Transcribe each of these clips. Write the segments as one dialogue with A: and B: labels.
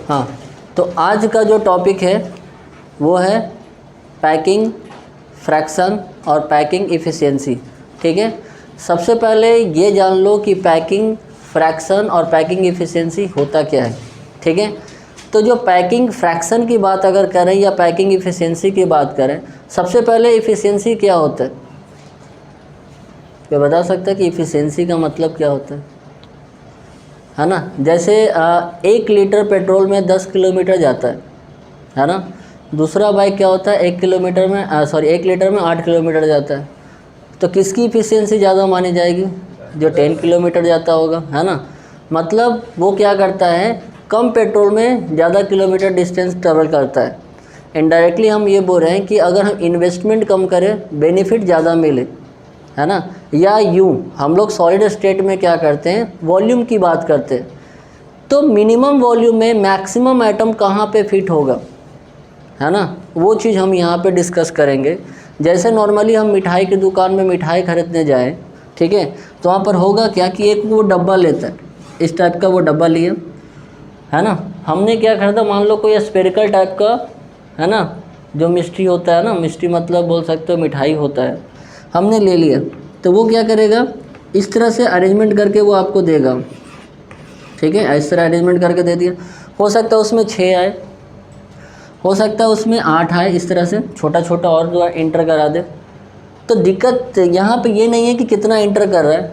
A: हाँ, तो आज का जो टॉपिक है वो है पैकिंग फ्रैक्शन और पैकिंग इफ़िशियंसी। ठीक है, सबसे पहले ये जान लो कि पैकिंग फ्रैक्शन और पैकिंग इफ़िशियंसी होता क्या है। ठीक है, तो जो पैकिंग फ्रैक्शन की बात अगर करें या पैकिंग इफ़िशियंसी की बात करें, सबसे पहले इफ़िशियंसी क्या होता है? क्या बता सकता है कि इफ़िशियंसी का मतलब क्या होता है ना? जैसे 1 लीटर पेट्रोल में 10 किलोमीटर जाता है ना। दूसरा बाइक क्या होता है, 1 किलोमीटर में 1 लीटर में 8 किलोमीटर जाता है। तो किसकी इफ़िशियंसी ज़्यादा मानी जाएगी? जो 10 किलोमीटर जाता होगा, है ना। मतलब वो क्या करता है, कम पेट्रोल में ज़्यादा किलोमीटर डिस्टेंस ट्रेवल करता है। इनडायरेक्टली हम ये बोल रहे हैं कि अगर हम इन्वेस्टमेंट कम करें बेनिफिट ज़्यादा मिले, है ना। या यूँ हम लोग सॉलिड स्टेट में क्या करते हैं, वॉल्यूम की बात करते हैं, तो मिनिमम वॉल्यूम में मैक्सिमम एटम कहाँ पे फिट होगा, है ना, वो चीज़ हम यहाँ पे डिस्कस करेंगे। जैसे नॉर्मली हम मिठाई की दुकान में मिठाई खरीदने जाएं, ठीक है, तो वहाँ पर होगा क्या कि एक वो डब्बा लेता है, इस टाइप का वो डब्बा लिए, है ना। हमने क्या खरीदा, मान लो कोई स्पेरिकल टाइप का, है ना, जो मिष्टी होता है ना, मिष्टी मतलब बोल सकते हो मिठाई होता है, हमने ले लिया। तो वो क्या करेगा, इस तरह से अरेंजमेंट करके वो आपको देगा। ठीक है, इस तरह अरेंजमेंट करके दे दिया। हो सकता है उसमें 6 आए, हो सकता है उसमें 8 आए, इस तरह से छोटा छोटा और जो इंटर करा दे। तो दिक्कत यहाँ पे ये नहीं है कि कितना इंटर कर रहा है,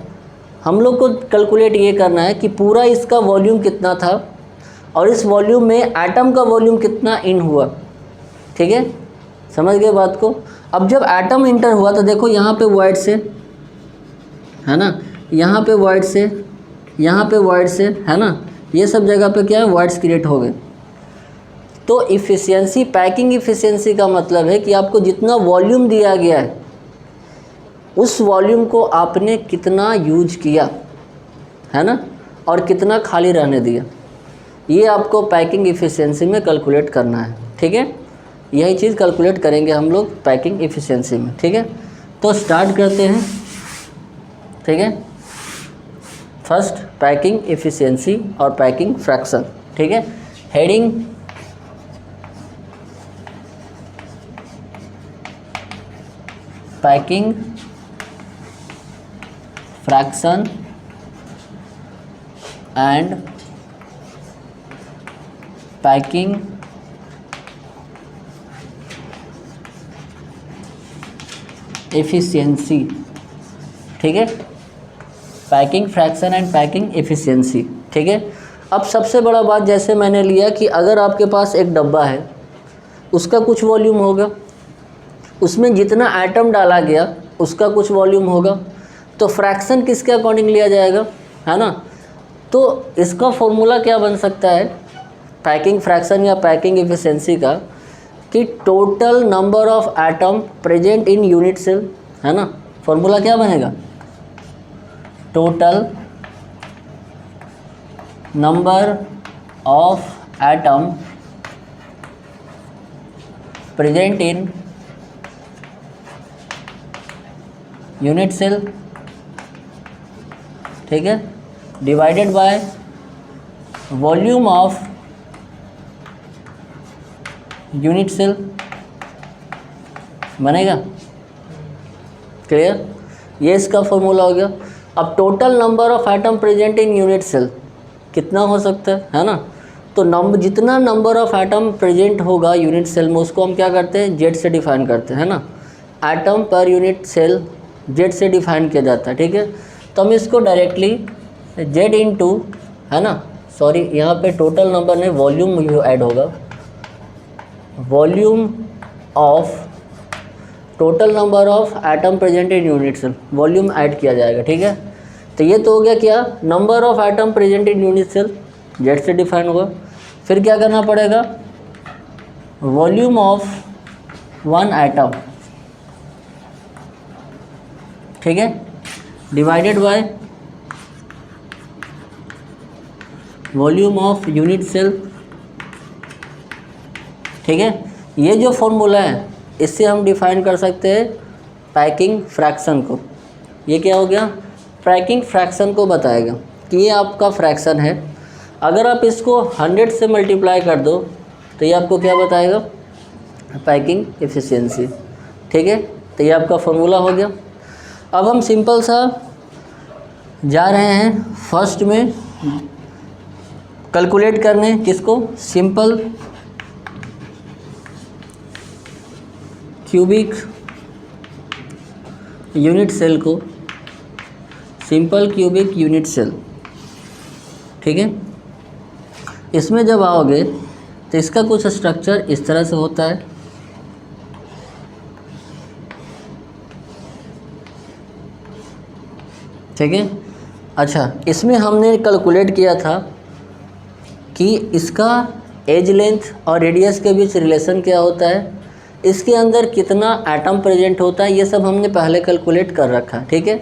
A: हम लोग को कैलकुलेट ये करना है कि पूरा इसका वॉल्यूम कितना था और इस वॉल्यूम में एटम का वॉल्यूम कितना इन हुआ। ठीक है, समझ गए बात को। अब जब एटम इंटर हुआ तो देखो यहाँ पे वॉइड से, है ना, यहाँ पे वॉइड से, यहाँ पे वॉइड से, है ना, ये सब जगह पे क्या है, वॉइड्स क्रिएट हो गए। तो इफ़िशियंसी, पैकिंग इफ़िशियंसी का मतलब है कि आपको जितना वॉल्यूम दिया गया है उस वॉल्यूम को आपने कितना यूज किया, है ना, और कितना खाली रहने दिया, ये आपको पैकिंग इफ़िशियंसी में कैलकुलेट करना है। ठीक है, यही चीज़ कैलकुलेट करेंगे हम लोग पैकिंग इफ़िशियंसी में। ठीक है, तो स्टार्ट करते हैं। ठीक है, फर्स्ट पैकिंग इफ़िशियंसी और पैकिंग फ्रैक्शन। ठीक है, heading packing fraction and packing efficiency. ठीक है, packing fraction and packing efficiency. ठीक है, अब सबसे बड़ा बात, जैसे मैंने लिया कि अगर आपके पास एक डब्बा है, उसका कुछ वॉल्यूम होगा, उसमें जितना एटम डाला गया उसका कुछ वॉल्यूम होगा, तो फ्रैक्शन किसके अकॉर्डिंग लिया जाएगा, है ना। तो इसका फॉर्मूला क्या बन सकता है पैकिंग फ्रैक्शन या पैकिंग एफिशिएंसी का, कि total number of atom present in unit cell, है ना। फॉर्मूला क्या बनेगा, total number of atom present in unit cell, ठीक है, divided by volume of unit cell बनेगा। क्लियर, ये इसका फॉर्मूला हो गया। अब total number of atom present in unit cell कितना हो सकता है ना। तो जितना नंबर ऑफ एटम प्रेजेंट होगा यूनिट सेल में उसको हम क्या करते हैं, जेड से डिफाइन करते हैं ना। Atom per unit cell Z से डिफाइन किया जाता है। ठीक है, तो हम इसको डायरेक्टली जेड इंटू, है ना, सॉरी यहाँ पे टोटल नंबर में वॉल्यूम ऐड होगा, volume of total number of atom present in unit cell, volume add किया जाएगा। ठीक है, तो ये तो हो गया क्या, number of atom present in unit cell Z से डिफाइन होगा। फिर क्या करना पड़ेगा, वॉल्यूम ऑफ वन एटम, ठीक है, divided by volume of unit cell. ठीक है, ये जो फॉर्मूला है इससे हम डिफाइन कर सकते हैं पैकिंग फ्रैक्शन को। ये क्या हो गया, पैकिंग फ्रैक्शन को बताएगा कि ये आपका फ्रैक्शन है। अगर आप इसको 100 से मल्टीप्लाई कर दो तो ये आपको क्या बताएगा, पैकिंग एफिशिएंसी। ठीक है, तो ये आपका फॉर्मूला हो गया। अब हम सिंपल सा जा रहे हैं फर्स्ट में कैलकुलेट करने, किसको, सिंपल क्यूबिक यूनिट सेल को, सिंपल क्यूबिक यूनिट सेल। ठीक है, इसमें जब आओगे तो इसका कुछ स्ट्रक्चर इस तरह से होता है। ठीक है, अच्छा, इसमें हमने कैलकुलेट किया था कि इसका एज लेंथ और रेडियस के बीच रिलेशन क्या होता है, इसके अंदर कितना एटम प्रेजेंट होता है, ये सब हमने पहले कैलकुलेट कर रखा है। ठीक है,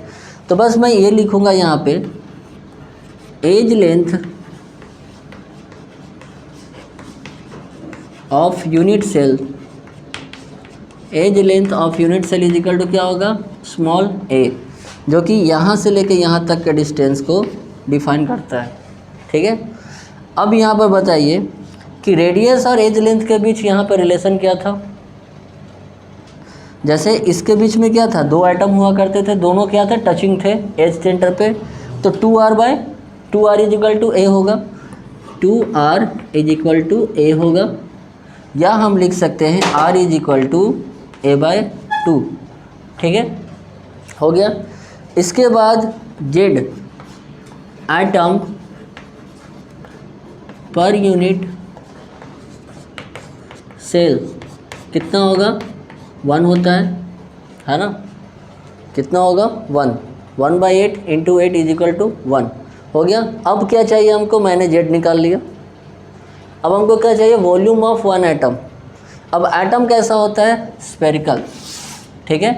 A: तो बस मैं ये लिखूँगा यहाँ पे, edge length of unit cell, edge length of unit cell is equal to क्या होगा, स्मॉल ए, जो कि यहाँ से लेके यहाँ तक के डिस्टेंस को डिफाइन करता है। ठीक है, अब यहाँ पर बताइए कि रेडियस और एज लेंथ के बीच यहाँ पर रिलेशन क्या था। जैसे इसके बीच में क्या था, दो एटम हुआ करते थे, दोनों क्या थे, टचिंग थे एज सेंटर पे, तो 2r इज इक्वल टू ए होगा, 2r इज इक्वल टू ए होगा, या हम लिख सकते हैं r is equal to a/2। ठीक है, हो गया। इसके बाद z atom per unit cell कितना होगा, 1 होता है ना, कितना होगा, 1, 1/8 इंटू 8 इज इक्वल टू 1 हो गया। अब क्या चाहिए हमको, मैंने जेड निकाल लिया। अब हमको क्या चाहिए, वॉल्यूम ऑफ 1 एटम। अब एटम कैसा होता है, स्फेरिकल। ठीक है,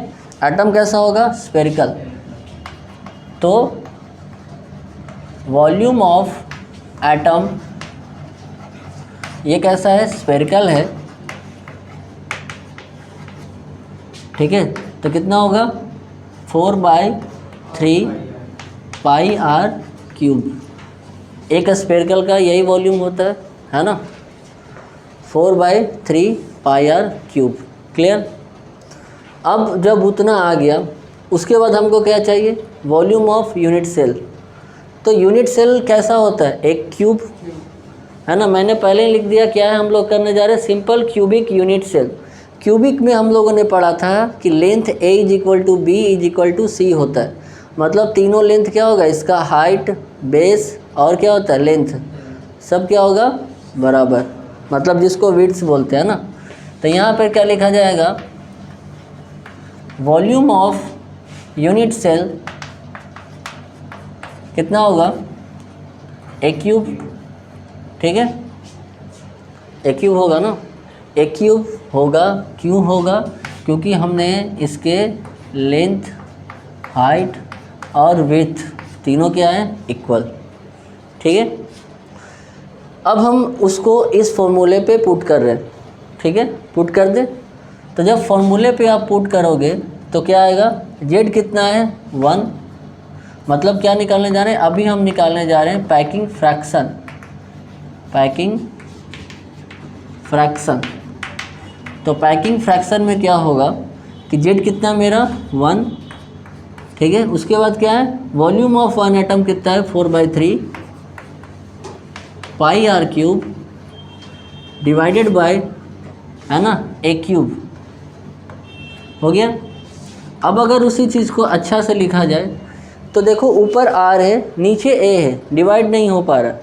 A: एटम कैसा होगा, स्फेरिकल, तो वॉल्यूम ऑफ एटम ये कैसा है, स्फेरिकल है। ठीक है, तो कितना होगा, 4/3 πr³। एक स्फेरिकल का यही वॉल्यूम होता है ना, 4/3 πr³। क्लियर। अब जब उतना आ गया, उसके बाद हमको क्या चाहिए, वॉल्यूम ऑफ यूनिट सेल। तो यूनिट सेल कैसा होता है, एक क्यूब है ना, मैंने पहले ही लिख दिया। क्या है हम लोग करने जा रहे हैं, simple cubic unit cell. Cubic में हम लोगों ने पढ़ा था कि length a is equal to b is equal to c होता है। मतलब तीनों लेंथ क्या होगा, इसका हाइट, बेस और क्या होता है, लेंथ, सब क्या होगा, बराबर, मतलब जिसको विड्थ बोलते हैं ना। तो यहाँ पर क्या लिखा जाएगा, वॉल्यूम ऑफ यूनिट सेल कितना होगा, ए क्यूब। ठीक है, ए क्यूब होगा ना, ए क्यूब होगा, क्यों होगा, क्योंकि हमने इसके लेंथ, हाइट और विड्थ तीनों क्या है, इक्वल। ठीक है, अब हम उसको इस फॉर्मूले पे पुट कर रहे हैं। ठीक है, पुट कर दे। तो जब फॉर्मूले पे आप पुट करोगे तो क्या आएगा, z कितना है, 1। मतलब क्या निकालने जा रहे हैं, अभी हम निकालने जा रहे हैं पैकिंग फ्रैक्शन, पैकिंग फ्रैक्शन। तो पैकिंग फ्रैक्शन में क्या होगा कि z कितना मेरा, 1। ठीक है, उसके बाद क्या है, वॉल्यूम ऑफ 1 एटम कितना है, 4/3 πr³ डिवाइडेड बाय, है ना, ए क्यूब हो गया। अब अगर उसी चीज़ को अच्छा से लिखा जाए तो देखो, ऊपर r है, नीचे a है, डिवाइड नहीं हो पा रहा,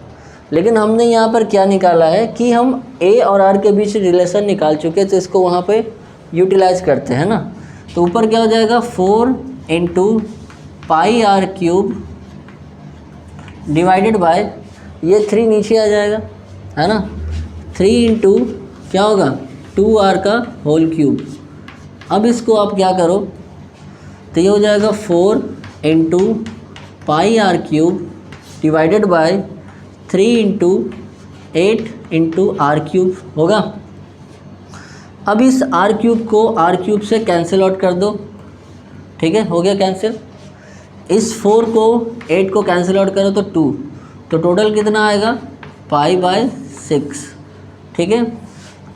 A: लेकिन हमने यहाँ पर क्या निकाला है कि हम a और r के बीच रिलेशन निकाल चुके, तो इसको वहाँ पे यूटिलाइज करते हैं ना। तो ऊपर क्या हो जाएगा, 4 इंटू πr³ डिवाइडेड बाय, ये 3 नीचे आ जाएगा, है ना, 3 इंटू क्या होगा, 2r का होल क्यूब। अब इसको आप क्या करो, तो ये हो जाएगा 4 into πr³ divided by 3 into 8 into r³ होगा। अब इस r³ को r³ से कैंसिल आउट कर दो। ठीक है, हो गया कैंसिल। इस 4 को 8 को कैंसिल आउट करो तो 2, तो टोटल कितना आएगा, π/6, ठीक है।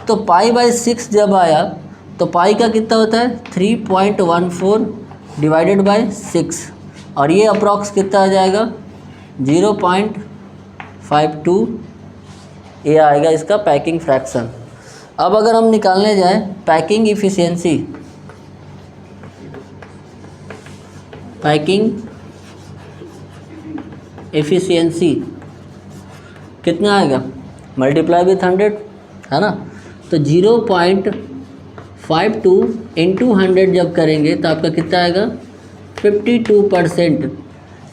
A: तो π/6 जब आया तो पाई का कितना होता है 3.14 डिवाइडेड बाय 6, और ये अप्रॉक्स कितना आ जाएगा 0.52, ये आएगा इसका पैकिंग फ्रैक्शन। अब अगर हम निकालने जाएं पैकिंग इफ़िशियंसी, पैकिंग एफिशिएंसी कितना आएगा, मल्टीप्लाई विथ 100 है ना, तो 0.52 इंटू 100 जब करेंगे तो आपका कितना आएगा 52%।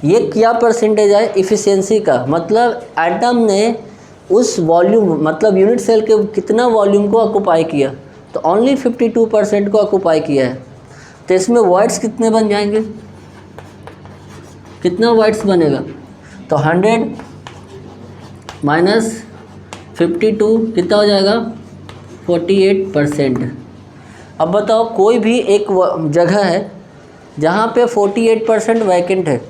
A: ये क्या परसेंटेज है इफ़िशियंसी का, मतलब एटम ने उस वॉल्यूम मतलब यूनिट सेल के कितना वॉल्यूम को ऑक्युपाई किया, तो ओनली 52% को ऑक्युपाई किया है। तो इसमें वॉइड्स कितने बन जाएंगे, कितना वॉइड्स बनेगा, तो 100 माइनस 52 कितना हो जाएगा 48%। अब बताओ कोई भी एक जगह है जहाँ पे 48% वैकेंट है,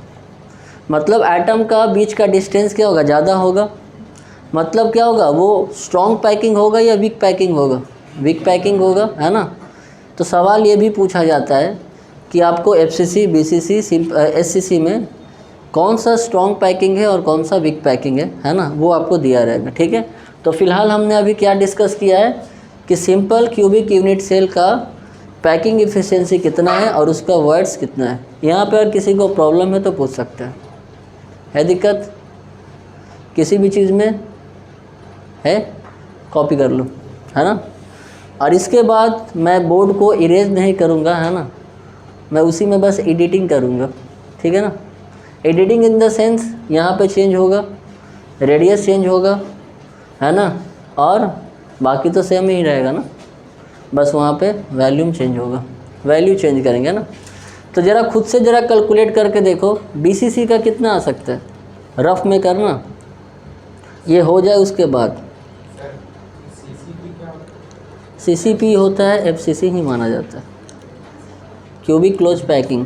A: मतलब एटम का बीच का डिस्टेंस क्या होगा, ज़्यादा होगा, मतलब क्या होगा, वो स्ट्रॉन्ग पैकिंग होगा या वीक पैकिंग होगा, वीक पैकिंग होगा, है ना। तो सवाल ये भी पूछा जाता है कि आपको एफसीसी, बीसीसी, एससीसी में कौन सा स्ट्रॉन्ग पैकिंग है और कौन सा वीक पैकिंग है ना, वो आपको दिया रहेगा, ठीक है। तो फिलहाल हमने अभी क्या डिस्कस किया है कि सिंपल क्यूबिक यूनिट सेल का पैकिंग इफ़िशियंसी कितना है और उसका वर्ड्स कितना है। यहाँ पर अगर किसी को प्रॉब्लम है तो पूछ सकते हैं, है दिक्कत किसी भी चीज़ में है, कॉपी कर लो, है ना। और इसके बाद मैं बोर्ड को इरेज नहीं करूँगा, है ना, मैं उसी में बस एडिटिंग करूँगा, ठीक है ना। एडिटिंग इन द सेंस यहाँ पे चेंज होगा, रेडियस चेंज होगा, है ना, और बाकी तो सेम ही रहेगा ना, बस वहाँ पे वैल्यूम चेंज होगा, वैल्यू चेंज करेंगे ना। तो ज़रा खुद से ज़रा कैलकुलेट करके देखो बीसीसी का कितना आ सकता है, रफ में करना, ये हो जाए उसके बाद। सीसीपी होता है, एफसीसी ही माना जाता है, क्यूबिक क्लोज पैकिंग,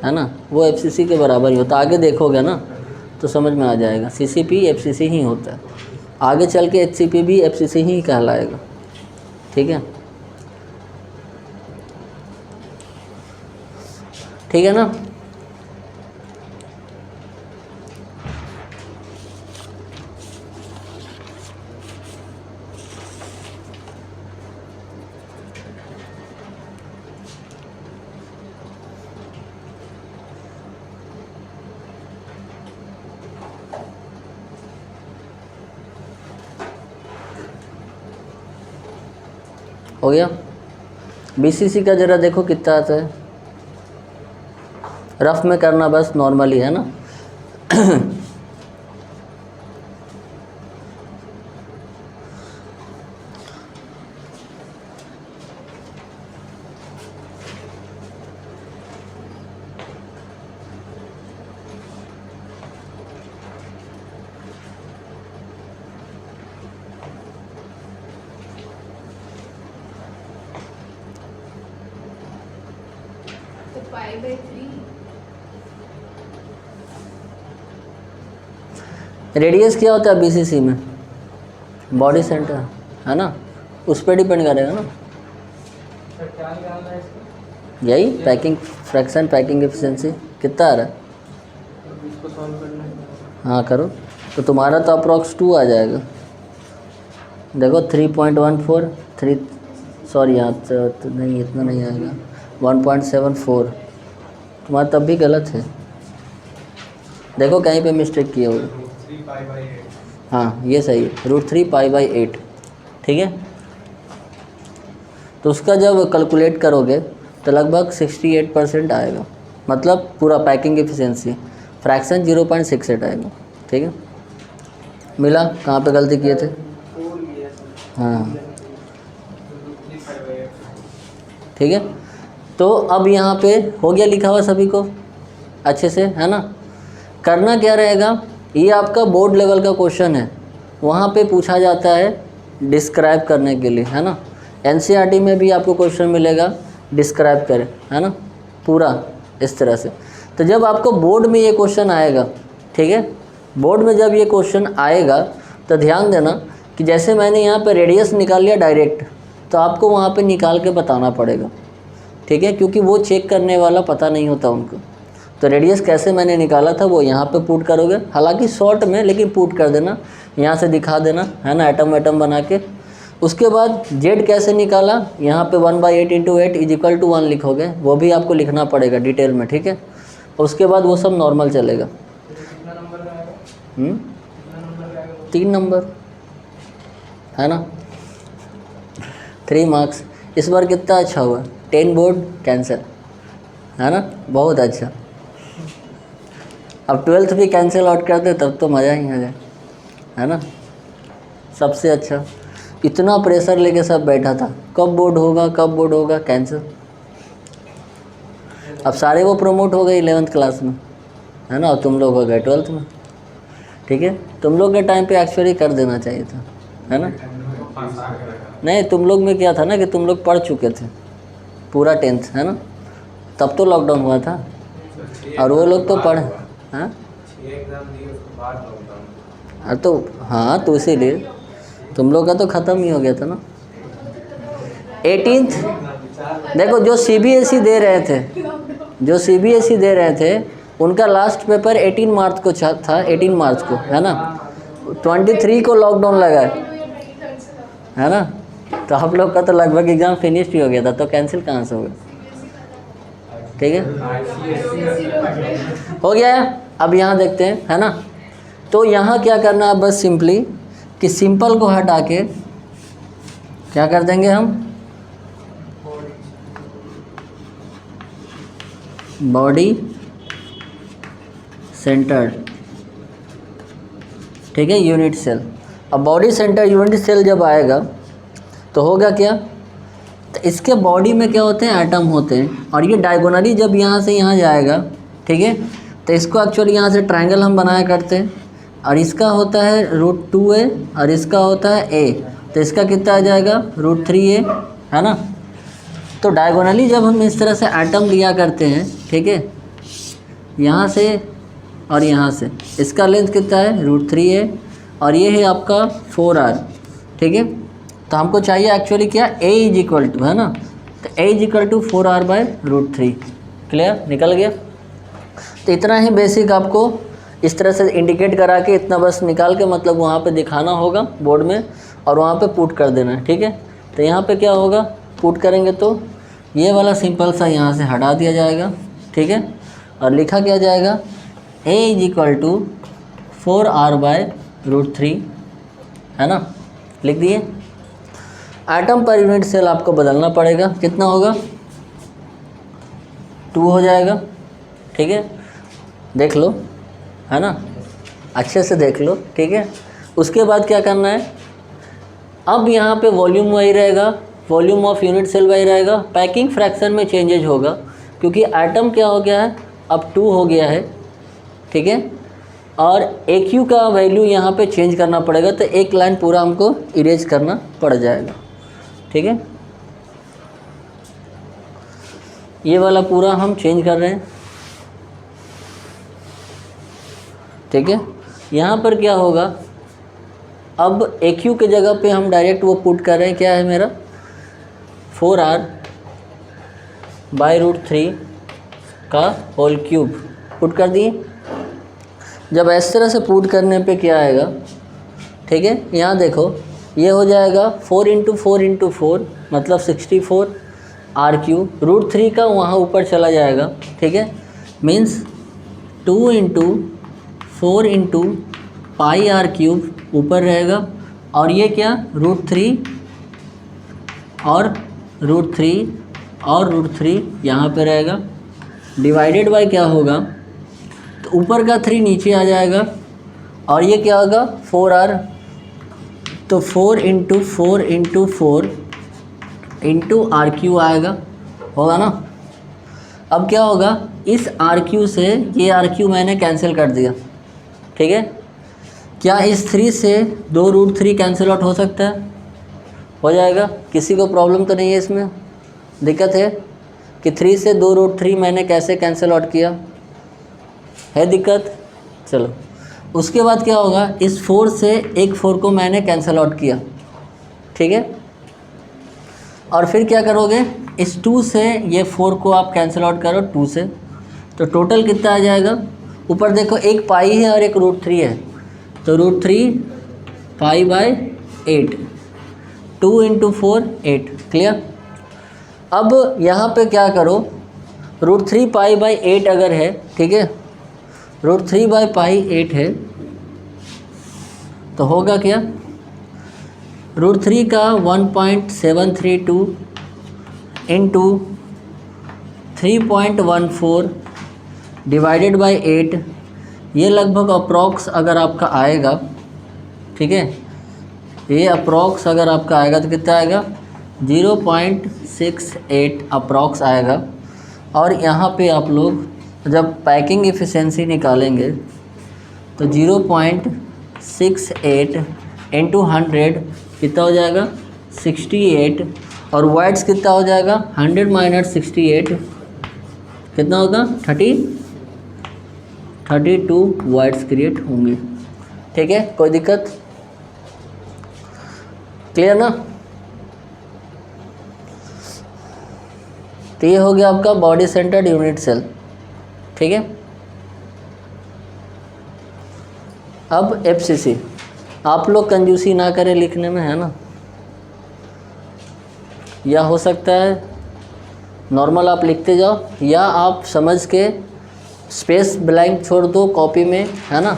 A: है ना, वो एफसीसी के बराबर ही होता है। आगे देखोगे ना तो समझ में आ जाएगा, सीसीपी एफसीसी ही होता है, आगे चल के एचसीपी भी एफसीसी ही कहलाएगा, ठीक है, ठीक है ना। हो गया। बीसीसी का ज़रा देखो कितना आता है, रफ में करना बस नॉर्मली, है ना। रेडियस क्या होता है बीसीसी में, बॉडी सेंटर, है ना, उस पर डिपेंड करेगा ना। यही पैकिंग फ्रैक्शन, पैकिंग एफिशिएंसी कितना आ रहा है, हाँ करो, तो तुम्हारा तो अप्रॉक्स 2 आ जाएगा। देखो 3.14, 3 सॉरी यहाँ तो नहीं, इतना नहीं आएगा, 1.74, तुम्हारा तब भी गलत है, देखो कहीं पे मिस्टेक किए हो, हाँ ये सही है, √3π/8, ठीक है। तो उसका जब कैलकुलेट करोगे तो लगभग 68% आएगा, मतलब पूरा पैकिंग एफिशिएंसी, फ्रैक्शन 0.68 आएगा, ठीक है। मिला कहाँ पे गलती किए थे, हाँ ठीक है। तो अब यहाँ पे हो गया लिखा हुआ सभी को अच्छे से, है ना। करना क्या रहेगा, ये आपका बोर्ड लेवल का क्वेश्चन है, वहाँ पे पूछा जाता है डिस्क्राइब करने के लिए, है ना। एनसीईआरटी में भी आपको क्वेश्चन मिलेगा डिस्क्राइब करें, है ना, पूरा इस तरह से। तो जब आपको बोर्ड में ये क्वेश्चन आएगा, ठीक है, बोर्ड में जब ये क्वेश्चन आएगा तो ध्यान देना कि जैसे मैंने यहाँ पे रेडियस निकाल लिया डायरेक्ट, तो आपको वहाँ पे निकाल के बताना पड़ेगा, ठीक है, क्योंकि वो चेक करने वाला पता नहीं होता उनको। तो रेडियस कैसे मैंने निकाला था वो यहाँ पे पुट करोगे, हालांकि शॉर्ट में, लेकिन पुट कर देना, यहाँ से दिखा देना, है ना, एटम एटम बना के। उसके बाद जेड कैसे निकाला, यहाँ पे 1/8 × 8 = 1 लिखोगे, वो भी आपको लिखना पड़ेगा डिटेल में, ठीक है। उसके बाद वो सब नॉर्मल चलेगा। 3 नंबर है ना, 3 मार्क्स। इस बार कितना अच्छा हुआ, 10 बोर्ड कैंसिल, है ना, बहुत अच्छा। अब 12th भी कैंसिल आउट कर दे तब तो मज़ा ही आ जाए, है ना, सबसे अच्छा। इतना प्रेशर लेके सब बैठा था, कब बोर्ड होगा कब बोर्ड होगा, कैंसिल। अब सारे वो प्रमोट हो गए 11th क्लास में, है ना, और तुम लोग हो गए 12th में, ठीक है। तुम लोग के टाइम पे एक्चुअली कर देना चाहिए था, है ना। नहीं, तुम लोग में क्या था ना कि तुम लोग पढ़ चुके थे पूरा 10th, है ना, तब तो लॉकडाउन हुआ था, और वो लोग तो पढ़े, हाँ तो हाँ, तो इसीलिए तुम लोग का तो ख़त्म ही हो गया था ना। 18th देखो, जो CBSE दे रहे थे, जो CBSE दे रहे थे, उनका लास्ट पेपर 18 मार्च को था, 18 मार्च को, है ना। 23 को लॉकडाउन लगा है ना, तो आप लोग का तो लगभग एग्ज़ाम फिनिश ही हो गया था, तो कैंसिल कहाँ से होगा, ठीक है, हो गया है। अब यहाँ देखते हैं, है ना, तो यहाँ क्या करना है, बस सिंपली कि सिंपल को हटा के क्या कर देंगे हम, बॉडी सेंटर्ड, ठीक है, यूनिट सेल। अब बॉडी सेंटर यूनिट सेल जब आएगा तो होगा क्या, तो इसके बॉडी में क्या होते हैं, एटम होते हैं, और ये डायगोनली जब यहाँ से यहाँ जाएगा, ठीक है, तो इसको एक्चुअली यहाँ से ट्रायंगल हम बनाया करते हैं, और इसका होता है √2a और इसका होता है a, तो इसका कितना आ जाएगा √3a, है ना। तो डायगोनली जब हम इस तरह से एटम लिया करते हैं, ठीक है, यहाँ से और यहाँ से, इसका लेंथ कितना है √3a, और ये है आपका 4r, ठीक है। तो हमको चाहिए एक्चुअली क्या, a = है ना, तो a = 4r/√3, क्लियर, निकल गया। तो इतना ही बेसिक आपको इस तरह से इंडिकेट करा के इतना बस निकाल के मतलब वहाँ पे दिखाना होगा बोर्ड में, और वहाँ पे पुट कर देना है, ठीक है। तो यहाँ पे क्या होगा, पुट करेंगे तो ये वाला सिंपल सा यहाँ से हटा दिया जाएगा, ठीक है, और लिखा क्या जाएगा, a = 4r/√3, है ना, लिख दिए। एटम पर यूनिट सेल आपको बदलना पड़ेगा, कितना होगा, 2 हो जाएगा, ठीक है, देख लो, है ना, अच्छे से देख लो, ठीक है। उसके बाद क्या करना है, अब यहाँ पे वॉल्यूम वही रहेगा, वॉल्यूम ऑफ यूनिट सेल वही रहेगा, पैकिंग फ्रैक्शन में चेंजेज होगा, क्योंकि एटम क्या हो गया है, अब 2 हो गया है, ठीक है, और AQ का वैल्यू यहाँ पे चेंज करना पड़ेगा, तो एक लाइन पूरा हमको इरेज करना पड़ जाएगा, ठीक है। ये वाला पूरा हम चेंज कर रहे हैं, ठीक है। यहाँ पर क्या होगा, अब AQ के जगह पे हम डायरेक्ट वो पुट कर रहे हैं, क्या है मेरा 4r/√3 का होल क्यूब पुट कर दिए। जब इस तरह से पुट करने पे क्या आएगा, ठीक है, यहाँ देखो, ये हो जाएगा 4 × 4 × 4 मतलब 64 r³ √3 का वहाँ ऊपर चला जाएगा, ठीक है, मीन्स 2 × 4 × πr³ ऊपर रहेगा, और ये क्या √3 और √3 और √3 यहाँ पे रहेगा, डिवाइडेड बाय क्या होगा, तो ऊपर का 3 नीचे आ जाएगा, और ये क्या होगा 4r, तो 4 × 4 × 4 × r³ आएगा, होगा ना। अब क्या होगा, इस r³ से ये r³ मैंने कैंसिल कर दिया, ठीक है। क्या इस 3 से 2 √3 कैंसिल आउट हो सकता है, हो जाएगा, किसी को प्रॉब्लम तो नहीं है इसमें, दिक्कत है कि 3 से 2 √3 मैंने कैसे कैंसिल आउट किया, है दिक्कत, चलो उसके बाद क्या होगा, इस 4 से एक 4 को मैंने कैंसिल आउट किया, ठीक है। और फिर क्या करोगे, इस 2 से ये 4 को आप कैंसिल आउट करो 2 से, तो टोटल कितना आ जाएगा। ऊपर देखो एक पाई है और एक √3 है, तो √3 पाई बाय 8, 2 × 4 8, क्लियर। अब यहाँ पे क्या करो, √3 पाई बाई 8 अगर है, ठीक है, √3 बाई पाई 8 है, तो होगा क्या, √3 का 1.732 इंटू 3.14 डिवाइडेड बाई 8, ये लगभग अप्रॉक्स अगर आपका आएगा, ठीक है, ये अप्रॉक्स अगर आपका आएगा तो कितना आएगा, 0.68 अप्रॉक्स आएगा। और यहाँ पे आप लोग जब पैकिंग एफिशिएंसी निकालेंगे तो 0.68 इंटू 100 कितना हो जाएगा, 68, और वाट्स कितना हो जाएगा, 100 माइनस 68 कितना होगा, 32 वाट्स क्रिएट होंगे, ठीक है। कोई दिक्कत, क्लियर ना। तो ये हो गया आपका बॉडी सेंटर्ड यूनिट सेल, ठीक है। अब FCC, आप लोग कंजूसी ना करें लिखने में, है ना, या हो सकता है नॉर्मल आप लिखते जाओ, या आप समझ के स्पेस ब्लैंक छोड़ दो कॉपी में, है ना,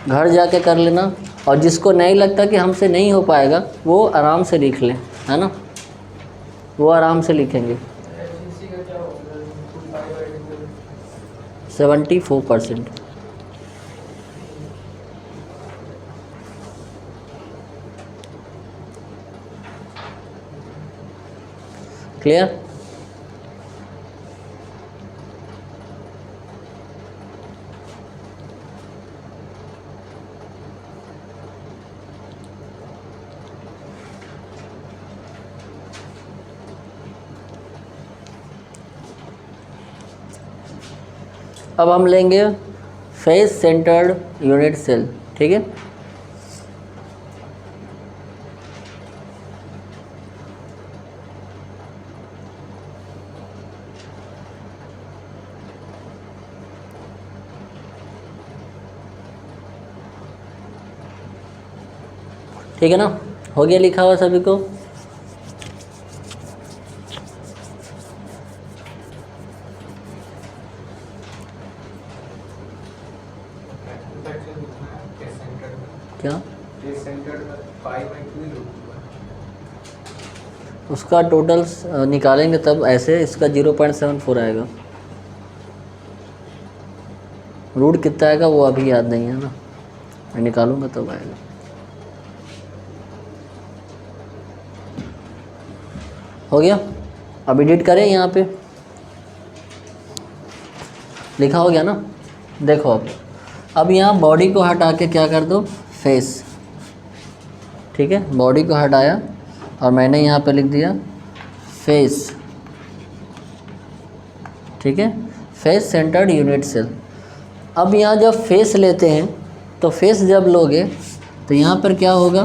A: घर जाके कर लेना। और जिसको नहीं लगता कि हमसे नहीं हो पाएगा वो आराम से लिख लें, है ना, वो आराम से लिखेंगे। 74%, क्लियर। अब हम लेंगे फेस सेंटर्ड यूनिट सेल, ठीक है। ठीक है ना, हो गया लिखा हुआ सभी को। क्या उसका टोटल निकालेंगे तब ऐसे, इसका 0.74 आएगा। रूट कितना आएगा वो अभी याद नहीं है ना, मैं निकालूंगा तब आएगा। हो गया, अब एडिट करें, यहाँ पे लिखा हो गया ना। देखो अब यहाँ बॉडी को हटा के क्या कर दो, फेस, ठीक है। बॉडी को हटाया और मैंने यहाँ पे लिख दिया फेस, ठीक है, फेस सेंटर्ड यूनिट सेल। अब यहाँ जब फेस लेते हैं तो फेस जब लोगे तो यहाँ पर क्या होगा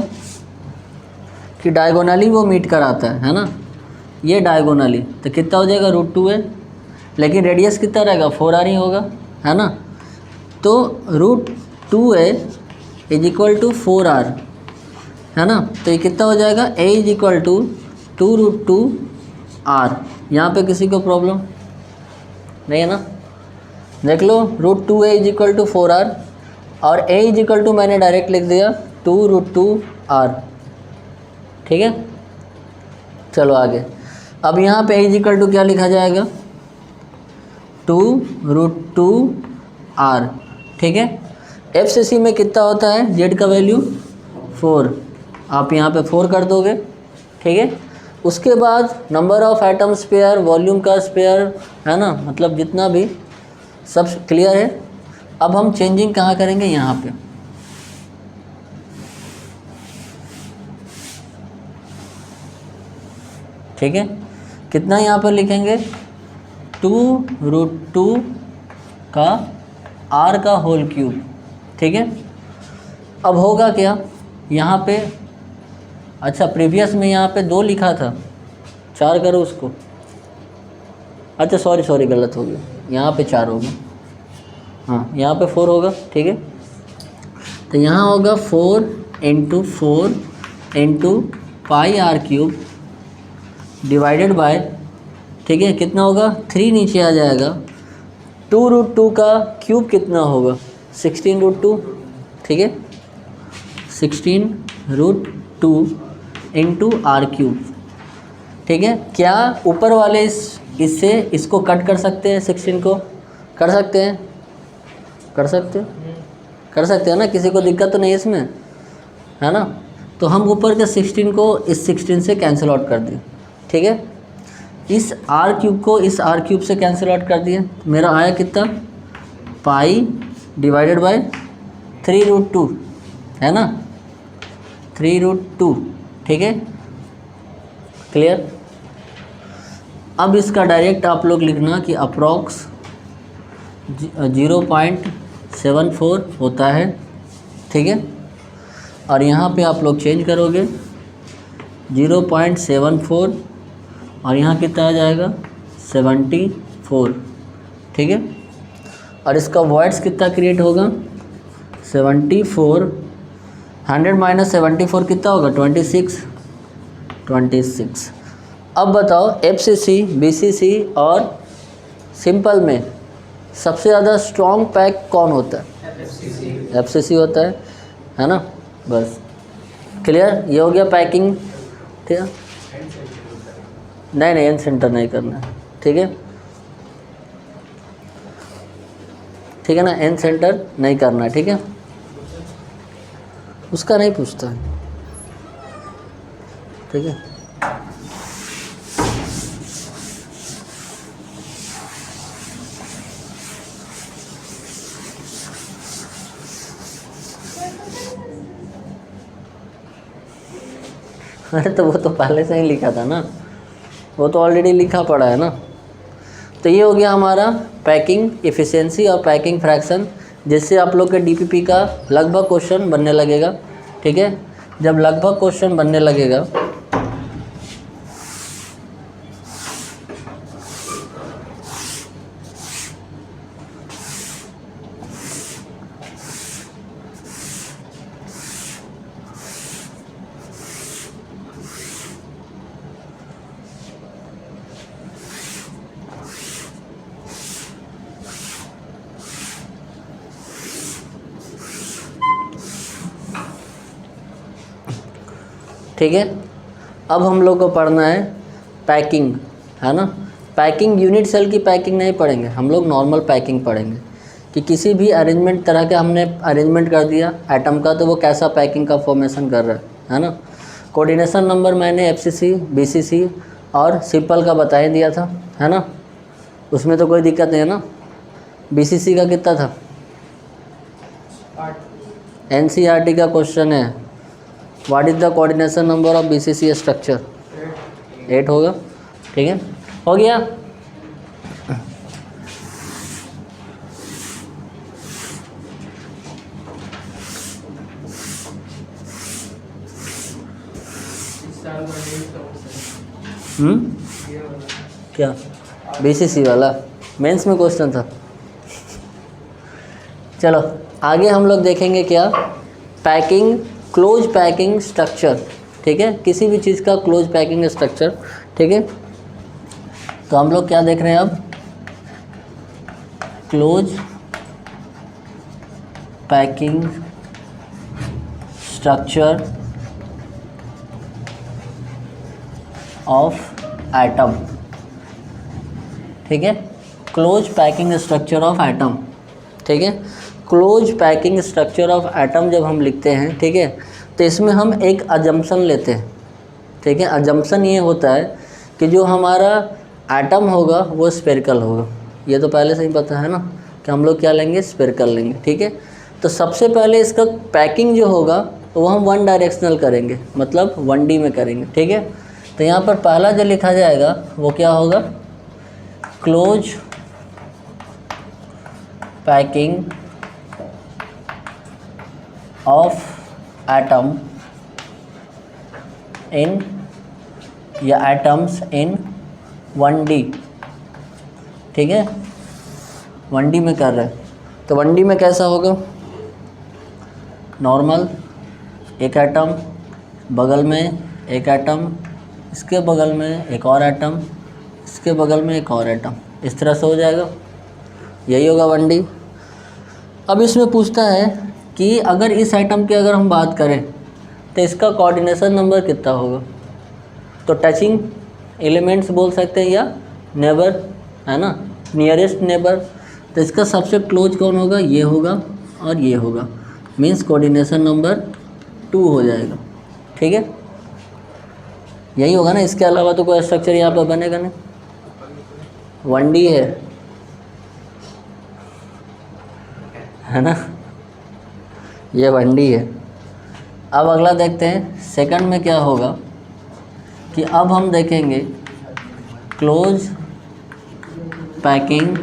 A: कि डायगोनली वो मीट कराता है ना, ये डायगोनली, तो कितना हो जाएगा, √2 है, लेकिन रेडियस कितना रहेगा, 4r ही होगा, है ना। तो √2a = 4r, है ना। तो ये कितना हो जाएगा, a = 2√2r। यहाँ पे किसी को प्रॉब्लम नहीं है ना, देख लो, √2a = 4r और a = मैंने डायरेक्ट लिख दिया 2√2r, ठीक है। चलो आगे, अब यहाँ पे a = क्या लिखा जाएगा, 2√2r, ठीक है। FCC में कितना होता है, z का वैल्यू 4, आप यहाँ पे 4 कर दोगे, ठीक है। उसके बाद number of atom sphere, volume का स्पेयर, है ना, मतलब जितना भी सब क्लियर है। अब हम चेंजिंग कहाँ करेंगे, यहाँ पे, ठीक है। कितना यहाँ पर लिखेंगे, 2√2 का r का होल क्यूब, ठीक है। अब होगा क्या यहाँ पे, अच्छा प्रीवियस में यहाँ पे 2 लिखा था, 4 करो उसको, अच्छा सॉरी गलत हो गया, यहाँ पे 4 होगा, हाँ यहाँ पे 4 होगा, ठीक है। तो यहाँ होगा 4 into 4 into pi r cube divided by, ठीक है, कितना होगा 3 नीचे आ जाएगा, 2√2 का क्यूब कितना होगा 16√2, ठीक है, 16√2 इंटू आर क्यूब, ठीक है। क्या ऊपर वाले इससे इसको कट कर सकते हैं, 16 को कर सकते हैं, कर सकते हैं ना, किसी को दिक्कत तो नहीं इसमें, है ना। तो हम ऊपर के 16 को इस 16 से कैंसिल आउट कर दिए, ठीक है। इस आर क्यूब को इस आर क्यूब से कैंसिल आउट कर दिए, मेरा आया कितना, पाई डिवाइडेड बाय 3√2, है ना, 3√2, ठीक है, क्लियर। अब इसका डायरेक्ट आप लोग लिखना कि अप्रॉक्स 0.74 होता है, ठीक है, और यहाँ पे आप लोग चेंज करोगे 0.74 और यहाँ कितना आ जाएगा 74, ठीक है, और इसका वॉइड्स कितना क्रिएट होगा 74, 100 माइनस 74 कितना होगा 26। अब बताओ FCC, BCC और सिंपल में सबसे ज़्यादा स्ट्रॉन्ग पैक कौन होता है, FCC होता है ना, बस क्लियर, ये हो गया पैकिंग, ठीक है। नहीं एन सेंटर नहीं करना है, ठीक है ना, एन सेंटर नहीं करना है, ठीक है, उसका नहीं पूछता है, ठीक है। अरे तो वो तो पहले से ही लिखा था ना, वो तो ऑलरेडी लिखा पड़ा है ना। तो ये हो गया हमारा पैकिंग इफ़िशियंसी और पैकिंग फ्रैक्शन, जिससे आप लोग के DPP का लगभग क्वेश्चन बनने लगेगा, ठीक है। जब लगभग क्वेश्चन बनने लगेगा ठीक है। अब हम लोग को पढ़ना है पैकिंग, है ना। पैकिंग यूनिट सेल की पैकिंग नहीं पढ़ेंगे हम लोग, नॉर्मल पैकिंग पढ़ेंगे कि किसी भी अरेंजमेंट तरह के हमने अरेंजमेंट कर दिया एटम का तो वो कैसा पैकिंग का फॉर्मेशन कर रहा है ना। कोऑर्डिनेशन नंबर मैंने FCC, BCC और सिंपल का बता ही दिया था, है ना, उसमें तो कोई दिक्कत नहीं है ना। BCC का कितना था, NCERT का क्वेश्चन है, what is the coordination number of BCC structure, 8 होगा, ठीक है, हो गया। क्या BCC वाला मेंस में क्वेश्चन था। चलो आगे हम लोग देखेंगे क्या, पैकिंग, क्लोज पैकिंग स्ट्रक्चर, ठीक है, किसी भी चीज़ का क्लोज पैकिंग स्ट्रक्चर, ठीक है। तो हम लोग क्या देख रहे हैं अब, close packing structure of atom, ठीक है, close packing structure of atom, ठीक है। Close packing structure of atom जब हम लिखते हैं, ठीक है, तो इसमें हम एक अजम्पशन लेते हैं, ठीक है। अजम्पशन ये होता है कि जो हमारा एटम होगा वो स्फेरिकल होगा, ये तो पहले से ही पता है ना कि हम लोग क्या लेंगे, स्फेरिकल लेंगे, ठीक है। तो सबसे पहले इसका पैकिंग जो होगा वो हम 1 डायरेक्शनल करेंगे, मतलब 1D में करेंगे, ठीक है। तो यहाँ पर पहला जो लिखा जाएगा वो क्या होगा, close packing of atom in या एटम्स इन 1D, ठीक है, 1D में कर रहे हैं। तो 1D में कैसा होगा, नॉर्मल, एक एटम, बगल में एक एटम, इसके बगल में एक और एटम, इसके बगल में एक और एटम, इस तरह से हो जाएगा, यही होगा 1D। अब इसमें पूछता है कि अगर इस एटम की अगर हम बात करें तो इसका कोऑर्डिनेशन नंबर कितना होगा। तो टचिंग एलिमेंट्स बोल सकते हैं या नेबर, है ना, नियरेस्ट नेबर। तो इसका सबसे क्लोज कौन होगा, ये होगा और ये होगा, मीन्स कोऑर्डिनेशन नंबर 2 हो जाएगा, ठीक है, यही होगा ना। इसके अलावा तो कोई स्ट्रक्चर यहाँ पर बनेगा नहीं, 1D है ना, ये 1D है। अब अगला देखते हैं सेकंड में क्या होगा कि अब हम देखेंगे close packing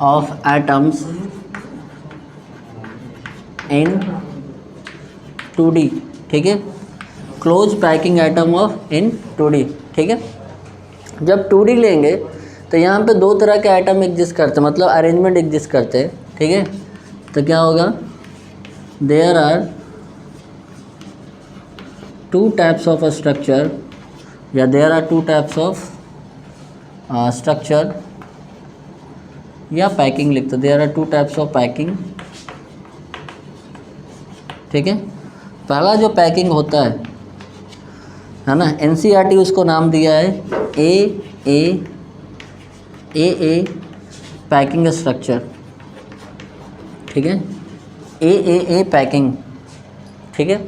A: of atoms in 2D, ठीक है, close packing atom of in 2D, ठीक है। जब 2D लेंगे तो यहाँ पे दो तरह के एटम एग्जिस्ट करते हैं, मतलब अरेंजमेंट एग्जिस्ट करते हैं, ठीक है। तो क्या होगा, there are 2 types of structure, या there are 2 types of structure, या पैकिंग लिखते, there are 2 types of packing, ठीक है। पहला जो पैकिंग होता है ना, NCERT उसको नाम दिया है ए पैकिंग स्ट्रक्चर, ठीक है, ए पैकिंग, ठीक है।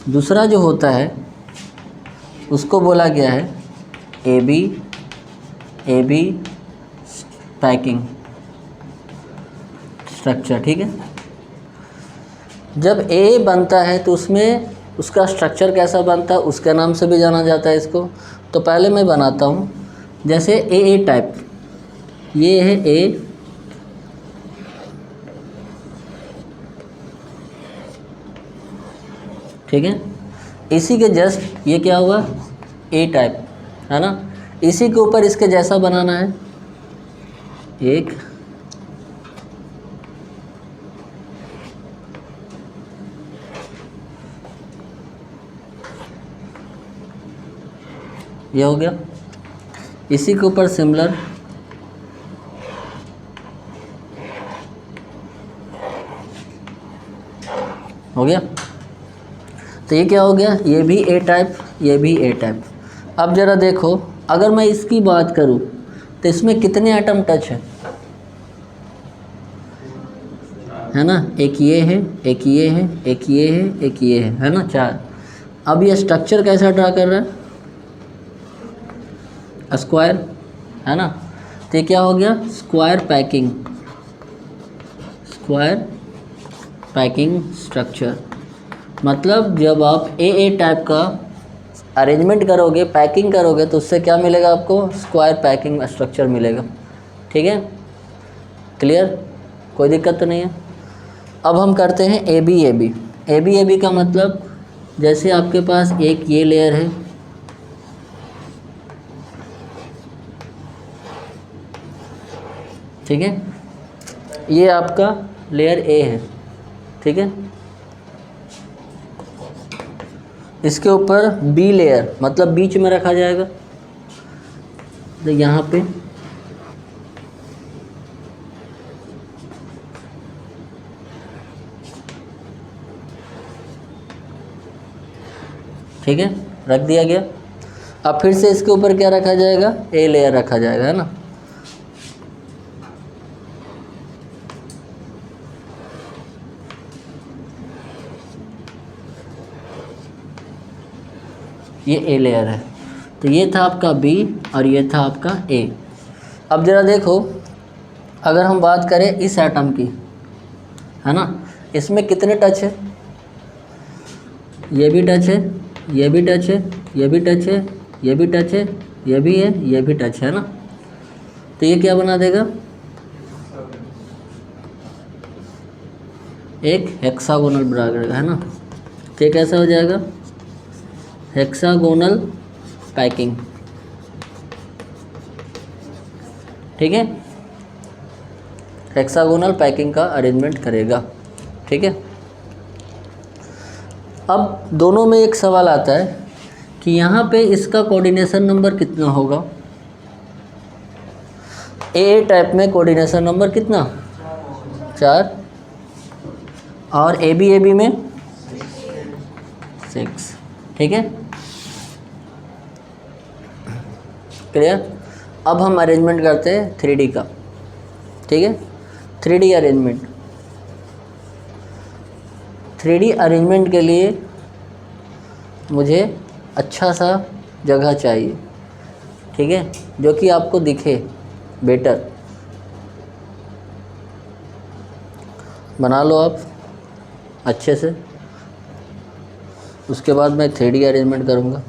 A: दूसरा जो होता है उसको बोला गया है ए बी पैकिंग स्ट्रक्चर, ठीक है। जब ए बनता है तो उसमें उसका स्ट्रक्चर कैसा बनता है, उसके नाम से भी जाना जाता है इसको। तो पहले मैं बनाता हूँ, जैसे ए टाइप, ये है ए, ठीक है। इसी के जस्ट ये क्या हुआ, ए टाइप, है ना। इसी के ऊपर इसके जैसा बनाना है एक, ये हो गया। इसी के ऊपर सिमिलर, हो गया। तो ये क्या हो गया, ये भी ए टाइप, ये भी ए टाइप। अब ज़रा देखो, अगर मैं इसकी बात करूँ तो इसमें कितने एटम टच है ना, एक ये है, एक ये है, एक ये है, एक ये है ना, 4। अब ये स्ट्रक्चर कैसा ड्रा कर रहा है, स्क्वायर, है ना। तो ये क्या हो गया, स्क्वायर पैकिंग स्ट्रक्चर। मतलब जब आप ए टाइप का अरेंजमेंट करोगे, पैकिंग करोगे, तो उससे क्या मिलेगा आपको, स्क्वायर पैकिंग स्ट्रक्चर मिलेगा, ठीक है। क्लियर, कोई दिक्कत तो नहीं है। अब हम करते हैं ए बी का मतलब, जैसे आपके पास एक ये लेयर है, ठीक है, ये आपका लेयर ए है, ठीक है। इसके ऊपर बी लेयर, मतलब बीच में रखा जाएगा, तो यहाँ पे ठीक है, रख दिया गया। अब फिर से इसके ऊपर क्या रखा जाएगा, ए लेयर रखा जाएगा, है ना। ये ए लेयर है, तो ये था आपका बी और ये था आपका ए। अब ज़रा देखो, अगर हम बात करें इस एटम की, है ना, इसमें कितने टच है, ये भी टच है, ये भी टच है, ये भी टच है, ये भी टच है, ये भी है, ये भी टच है ना। तो ये क्या बना देगा, एक हेक्सागोनल बना रहेगा, है ना। तो ये कैसा हो जाएगा, हेक्सागोनल पैकिंग, ठीक है। हेक्सागोनल पैकिंग का अरेंजमेंट करेगा, ठीक है। अब दोनों में एक सवाल आता है कि यहाँ पे इसका कोऑर्डिनेशन नंबर कितना होगा। ए टाइप में कोऑर्डिनेशन नंबर कितना, 4, और ए बी में 6, ठीक है, क्लियर। अब हम अरेंजमेंट करते हैं 3D का, ठीक है। 3D अरेंजमेंट, 3D अरेंजमेंट के लिए मुझे अच्छा सा जगह चाहिए, ठीक है, जो कि आपको दिखे बेटर। बना लो आप अच्छे से, उसके बाद मैं 3D अरेंजमेंट करूँगा।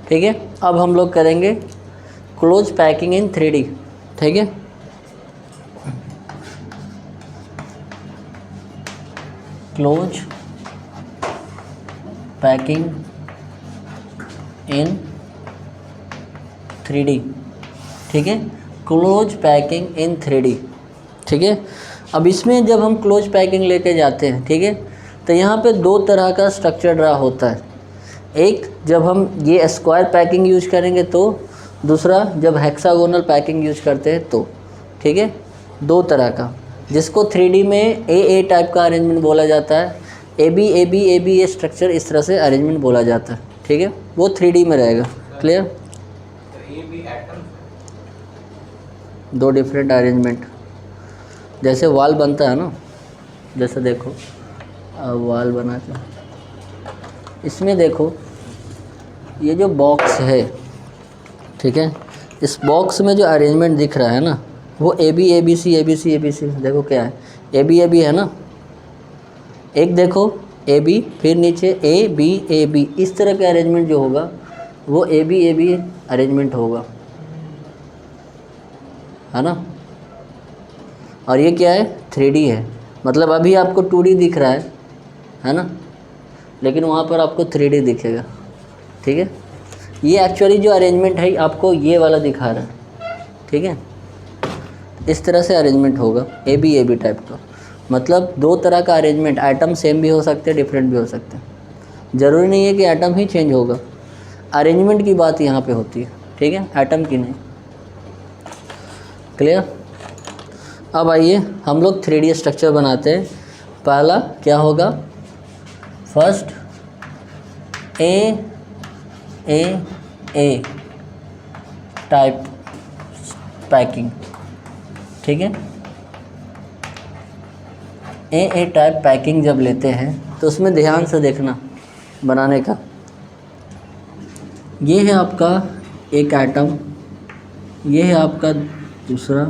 A: ठीक है, अब हम लोग करेंगे क्लोज पैकिंग इन 3D, ठीक है। क्लोज पैकिंग इन 3D, ठीक है, क्लोज पैकिंग इन 3D, ठीक है। अब इसमें जब हम क्लोज पैकिंग लेके जाते हैं, ठीक है, तो यहाँ पे दो तरह का स्ट्रक्चर ड्रा होता है। एक जब हम ये स्क्वायर पैकिंग यूज करेंगे तो, दूसरा जब हेक्सागोनल पैकिंग यूज करते हैं तो, ठीक है, दो तरह का, जिसको 3D में ए टाइप का अरेंजमेंट बोला जाता है। ए बी ये स्ट्रक्चर इस तरह से अरेंजमेंट बोला जाता है, ठीक है, वो 3D में रहेगा। क्लियर। दो डिफरेंट अरेंजमेंट, जैसे वॉल बनता है ना, जैसे देखो वॉल बना के, इसमें देखो ये जो बॉक्स है, ठीक है, इस बॉक्स में जो अरेंजमेंट दिख रहा है ना, वो ए बी सी, देखो क्या है, ए बी है ना। एक देखो ए बी, फिर नीचे ए बी, इस तरह का अरेंजमेंट जो होगा वो ए बी अरेंजमेंट होगा, है ना। और ये क्या है, 3D है, मतलब अभी आपको 2D दिख रहा है ना, लेकिन वहाँ पर आपको 3D दिखेगा, ठीक है। ये एक्चुअली जो अरेंजमेंट है आपको ये वाला दिखा रहा है, ठीक है। इस तरह से अरेंजमेंट होगा ए बी टाइप का, मतलब दो तरह का अरेंजमेंट। आइटम सेम भी हो सकते हैं, डिफरेंट भी हो सकते हैं, ज़रूरी नहीं है कि आइटम ही चेंज होगा। अरेंजमेंट की बात यहाँ पे होती है, ठीक है, आइटम की नहीं। क्लियर। अब आइए हम लोग 3D स्ट्रक्चर बनाते हैं। पहला क्या होगा, फर्स्ट ए टाइप पैकिंग, ठीक है। ए टाइप पैकिंग जब लेते हैं तो उसमें ध्यान से देखना बनाने का। ये है आपका एक आइटम, ये है आपका दूसरा,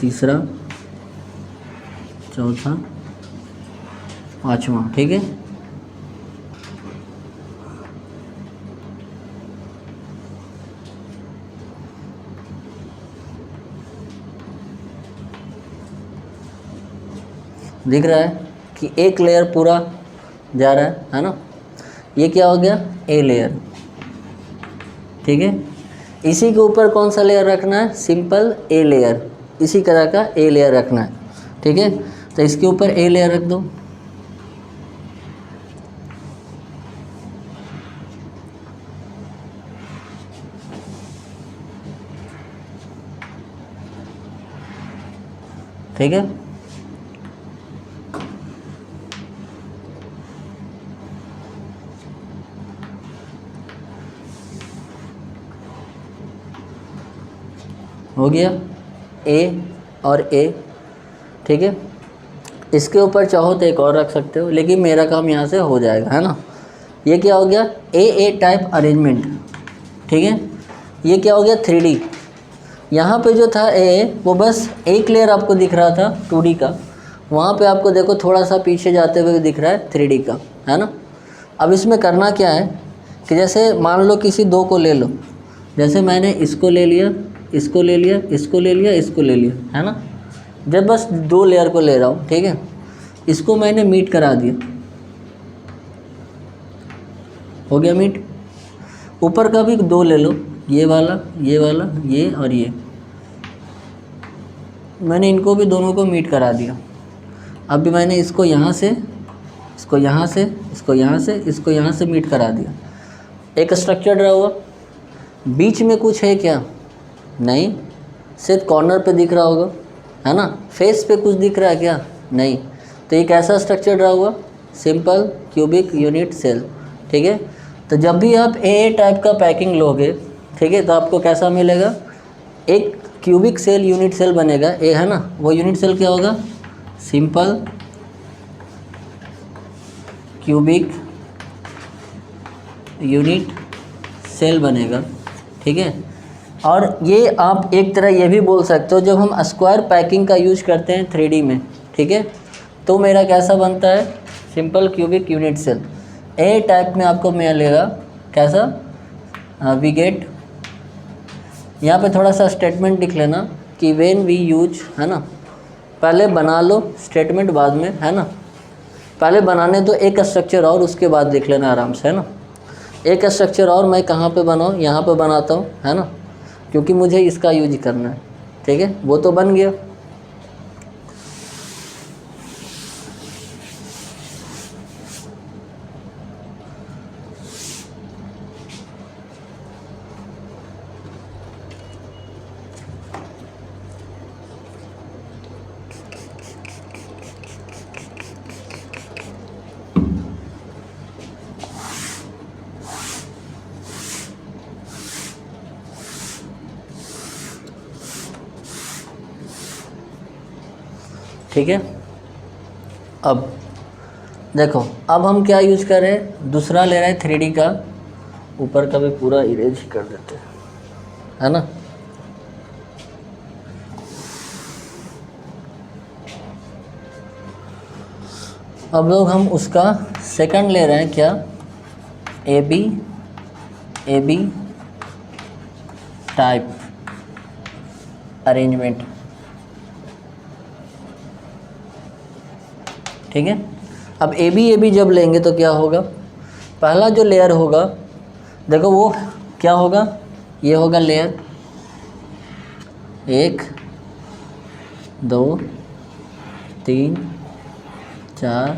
A: तीसरा, चौथा, पांचवा, ठीक है। दिख रहा है कि एक लेयर पूरा जा रहा है ना। ये क्या हो गया, ए लेयर, ठीक है। इसी के ऊपर कौन सा लेयर रखना है, सिंपल ए लेयर, इसी तरह का ए लेयर रखना है, ठीक है। तो इसके ऊपर ए लेयर रख दो, ठीक है। हो गया ए और ए, ठीक है। इसके ऊपर चाहो तो एक और रख सकते हो, लेकिन मेरा काम यहाँ से हो जाएगा, है ना। ये क्या हो गया, ए टाइप अरेंजमेंट, ठीक है। ये क्या हो गया, 3D। यहाँ पे जो था ए, वो बस एक लेयर आपको दिख रहा था 2D का, वहाँ पे आपको देखो थोड़ा सा पीछे जाते हुए दिख रहा है 3D का, है ना। अब इसमें करना क्या है कि जैसे मान लो किसी दो को ले लो, जैसे मैंने इसको ले लिया, इसको ले लिया, इसको ले लिया, इसको ले लिया, है ना। जब बस 2 लेयर को ले रहा हूँ, ठीक है। इसको मैंने मीट करा दिया, हो गया मीट। ऊपर का भी 2 ले लो, ये वाला, ये वाला, ये और ये, मैंने इनको भी दोनों को मीट करा दिया। अब भी मैंने इसको यहाँ से, इसको यहाँ से, इसको यहाँ से, इसको यहाँ से मीट करा दिया। एक स्ट्रक्चर ड्रा हुआ। बीच में कुछ है क्या, नहीं, सिर्फ कॉर्नर पे दिख रहा होगा, है ना। फेस पे कुछ दिख रहा है क्या, नहीं। तो ये कैसा स्ट्रक्चर ड्रा हुआ, सिंपल क्यूबिक यूनिट सेल, ठीक है। तो जब भी आप ए टाइप का पैकिंग लोगे, ठीक है, तो आपको कैसा मिलेगा, एक क्यूबिक सेल यूनिट सेल बनेगा, ए, है ना। वो यूनिट सेल क्या होगा, सिंपल क्यूबिक यूनिट सेल बनेगा, ठीक है। और ये आप एक तरह ये भी बोल सकते हो, जब हम स्क्वायर पैकिंग का यूज करते हैं 3D में, ठीक है, तो मेरा कैसा बनता है, सिंपल क्यूबिक यूनिट सेल। ए टाइप में आपको मिलेगा कैसा, वी गेट, यहाँ पे थोड़ा सा स्टेटमेंट लिख लेना कि व्हेन वी यूज, है ना। पहले बना लो स्टेटमेंट, बाद में, है ना। पहले बनाने तो एक स्ट्रक्चर और, उसके बाद लिख लेना आराम से, है ना। एक स्ट्रक्चर और मैं कहाँ पे बनाऊँ, यहाँ पे बनाता हूँ, है ना, क्योंकि मुझे इसका यूज करना है, ठीक है। वो तो बन गया। ठीक है। अब देखो, अब हम क्या यूज कर रहे हैं, दूसरा ले रहे हैं 3D का, ऊपर का भी पूरा इरेज ही कर देते हैं, है ना। अब लोग हम उसका सेकंड ले रहे हैं क्या, ए बी टाइप अरेंजमेंट, ठीक है। अब ए बी जब लेंगे तो क्या होगा, पहला जो लेयर होगा, देखो वो क्या होगा, ये होगा लेयर 1 2 3 4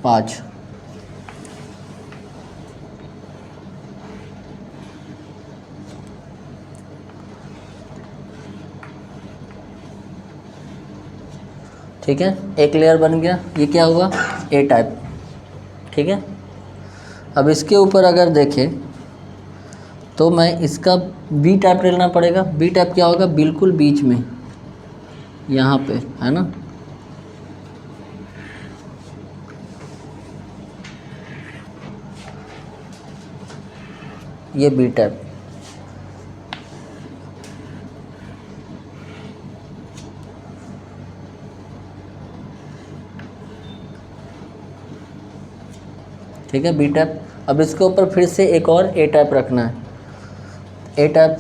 A: 5, ठीक है। एक लेयर बन गया, ये क्या हुआ, ए टाइप, ठीक है। अब इसके ऊपर अगर देखें तो मैं इसका बी टाइप लेना पड़ेगा। बी टाइप क्या होगा, बिल्कुल बीच में, यहाँ पे, है ना। ये बी टाइप, ठीक है, बी टाइप। अब इसके ऊपर फिर से एक और ए टाइप रखना है, ए टाइप,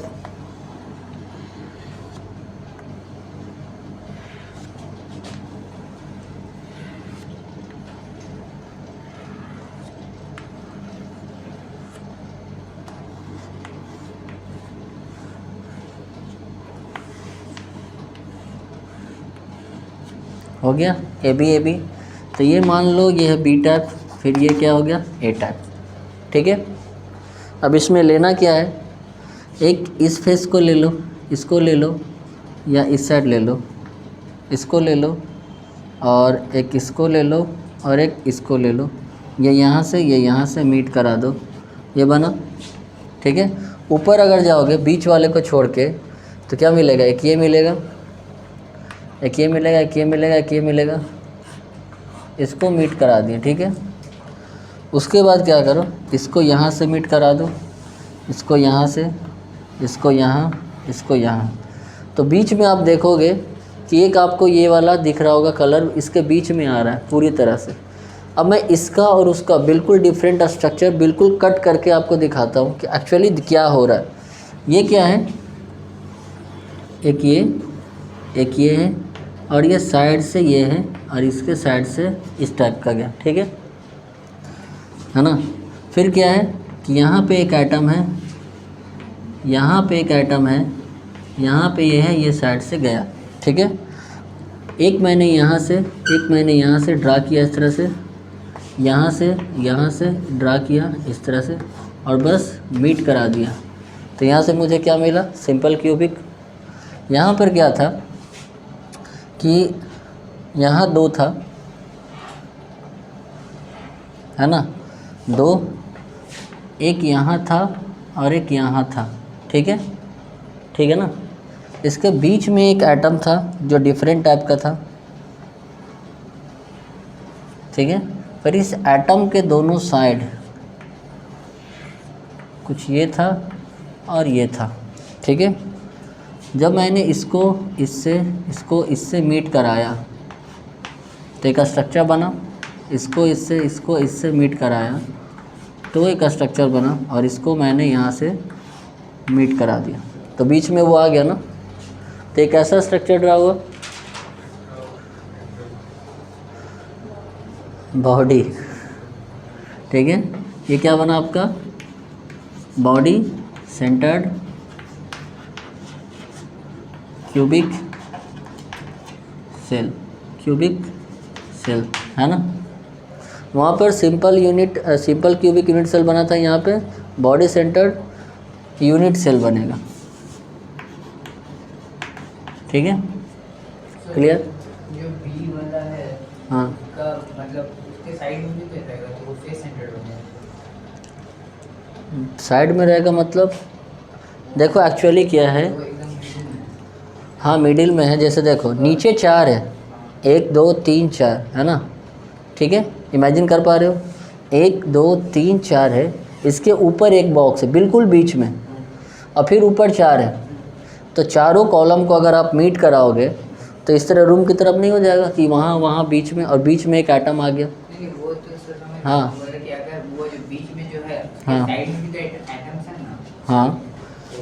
A: हो गया ए बी ए बी। तो ये मान लो ये है बी टाइप, फिर ये क्या हो गया ए टाइप। ठीक है, अब इसमें लेना क्या है, एक इस फेस को ले लो, इसको ले लो, या इस साइड ले लो, इसको ले लो, और एक इसको ले लो, और एक इसको ले लो। ये यहाँ से मीट करा दो, ये बना। ठीक है, ऊपर अगर जाओगे बीच वाले को छोड़ के तो क्या मिलेगा, एक ये मिलेगा, एक ये मिलेगा, एक ये मिलेगा, एक ये मिलेगा। इसको मीट करा दिए। ठीक है, उसके बाद क्या करो, इसको यहाँ से मीट करा दो, इसको यहाँ से, इसको यहाँ, इसको यहाँ। तो बीच में आप देखोगे कि एक आपको ये वाला दिख रहा होगा कलर, इसके बीच में आ रहा है पूरी तरह से। अब मैं इसका और उसका बिल्कुल डिफरेंट स्ट्रक्चर बिल्कुल कट करके आपको दिखाता हूँ कि एक्चुअली क्या हो रहा है। ये क्या है, एक ये है, और ये साइड से ये है, और इसके साइड से इस टाइप का गया। ठीक है ना। फिर क्या है कि यहाँ पे एक आइटम है, यहाँ पे एक आइटम है, यहाँ पे ये है, ये साइड से गया। ठीक है, एक मैंने यहाँ से ड्रा किया इस तरह से, यहाँ से ड्रा किया इस तरह से, और बस मीट करा दिया। तो यहाँ से मुझे क्या मिला, सिंपल क्यूबिक। यहाँ पर क्या था कि यहाँ 2 था, है ना, 2, एक यहाँ था और एक यहाँ था। ठीक है ना। इसके बीच में एक एटम था जो डिफरेंट टाइप का था। ठीक है, पर इस एटम के दोनों साइड कुछ ये था और ये था। ठीक है, जब मैंने इसको इससे मीट कराया तो एक स्ट्रक्चर बना, इसको इससे मीट कराया तो एक स्ट्रक्चर बना, और इसको मैंने यहाँ से मीट करा दिया तो बीच में वो आ गया ना। तो एक ऐसा स्ट्रक्चर ड्रा हुआ, बॉडी। ठीक है, ये क्या बना आपका, बॉडी सेंटर्ड क्यूबिक सेल, है ना। वहाँ पर सिंपल क्यूबिक यूनिट सेल बना था, यहाँ पे बॉडी सेंटर्ड यूनिट सेल बनेगा। ठीक है, क्लियर।
B: जो बी वाला है,
A: हाँ,
B: का मतलब उसके साइड में भी रहेगा तो वो फेस सेंटर्ड हो जाएगा।
A: साइड में रहेगा मतलब देखो एक्चुअली क्या है,
B: वो एकदम मिडिल में है।
A: हाँ मिडिल में है। जैसे देखो नीचे 4 है, 1 2 3 4, है ना। ठीक है, इमेजिन कर पा रहे हो, 1 2 3 4 है, इसके ऊपर एक बॉक्स है बिल्कुल बीच में, और फिर ऊपर 4 है। तो चारों कॉलम को अगर आप मीट कराओगे तो इस तरह रूम की तरफ नहीं हो जाएगा कि वहाँ बीच में, और बीच में एक एटम आ गया।
B: नहीं वो तो सर समझ
A: हाँ।
B: बोला कि अगर वो जो बीच में जो है
A: हाँ।
B: साइड में भी तो एटम्स है ना।
A: हाँ,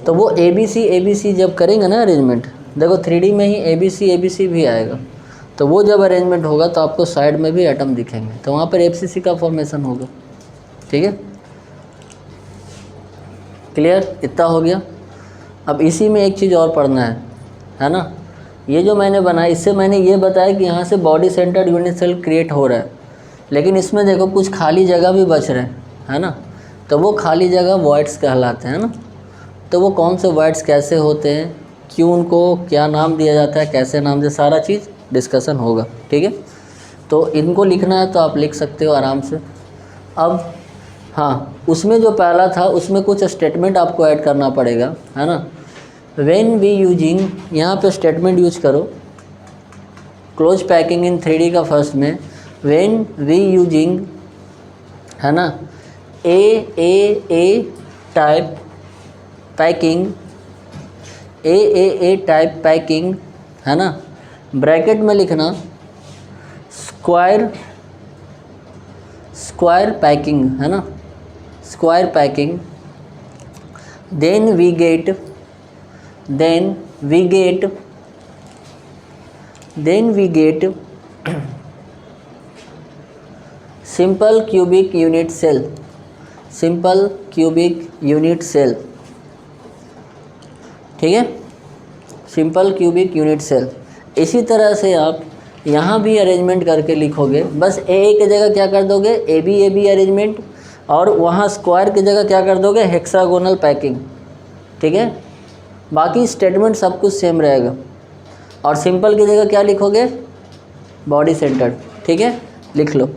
A: तो वो ABC जब करेंगे ना अरेंजमेंट, देखो 3D में ही ABC भी आएगा। तो वो जब अरेंजमेंट होगा तो आपको साइड में भी एटम दिखेंगे, तो वहाँ पर FCC का फॉर्मेशन होगा। ठीक है, क्लियर, इतना हो गया। अब इसी में एक चीज़ और पढ़ना है ना। ये जो मैंने बनाया, इससे मैंने ये बताया कि यहाँ से body centred unit cell create हो रहा है, लेकिन इसमें देखो कुछ खाली जगह भी बच रहे हैं, है ना। तो वो खाली जगह वॉइड्स कहलाते हैं ना। तो वो कौन से वॉइड्स कैसे होते हैं, क्यों उनको क्या नाम दिया जाता है, कैसे नाम से, सारा चीज़ डिस्कशन होगा। ठीक है, तो इनको लिखना है तो आप लिख सकते हो आराम से। अब हाँ, उसमें जो पहला था उसमें कुछ स्टेटमेंट आपको ऐड करना पड़ेगा, है ना। व्हेन वी यूजिंग, यहाँ पे स्टेटमेंट यूज करो, क्लोज पैकिंग इन 3D का फर्स्ट में, व्हेन वी यूजिंग, है ना, A type packing, A type packing, है ना। ब्रैकेट में लिखना स्क्वायर पैकिंग, है ना, square packing. Then we get simple cubic unit cell, ठीक है, सिंपल क्यूबिक यूनिट सेल। इसी तरह से आप यहाँ भी अरेंजमेंट करके लिखोगे, बस ए की जगह क्या कर दोगे, ए बी अरेंजमेंट, और वहाँ स्क्वायर की जगह क्या कर दोगे, हेक्सागोनल पैकिंग। ठीक है, बाकी स्टेटमेंट सब कुछ सेम रहेगा। और सिंपल की जगह क्या लिखोगे, बॉडी सेंटर्ड। ठीक है, लिख लो।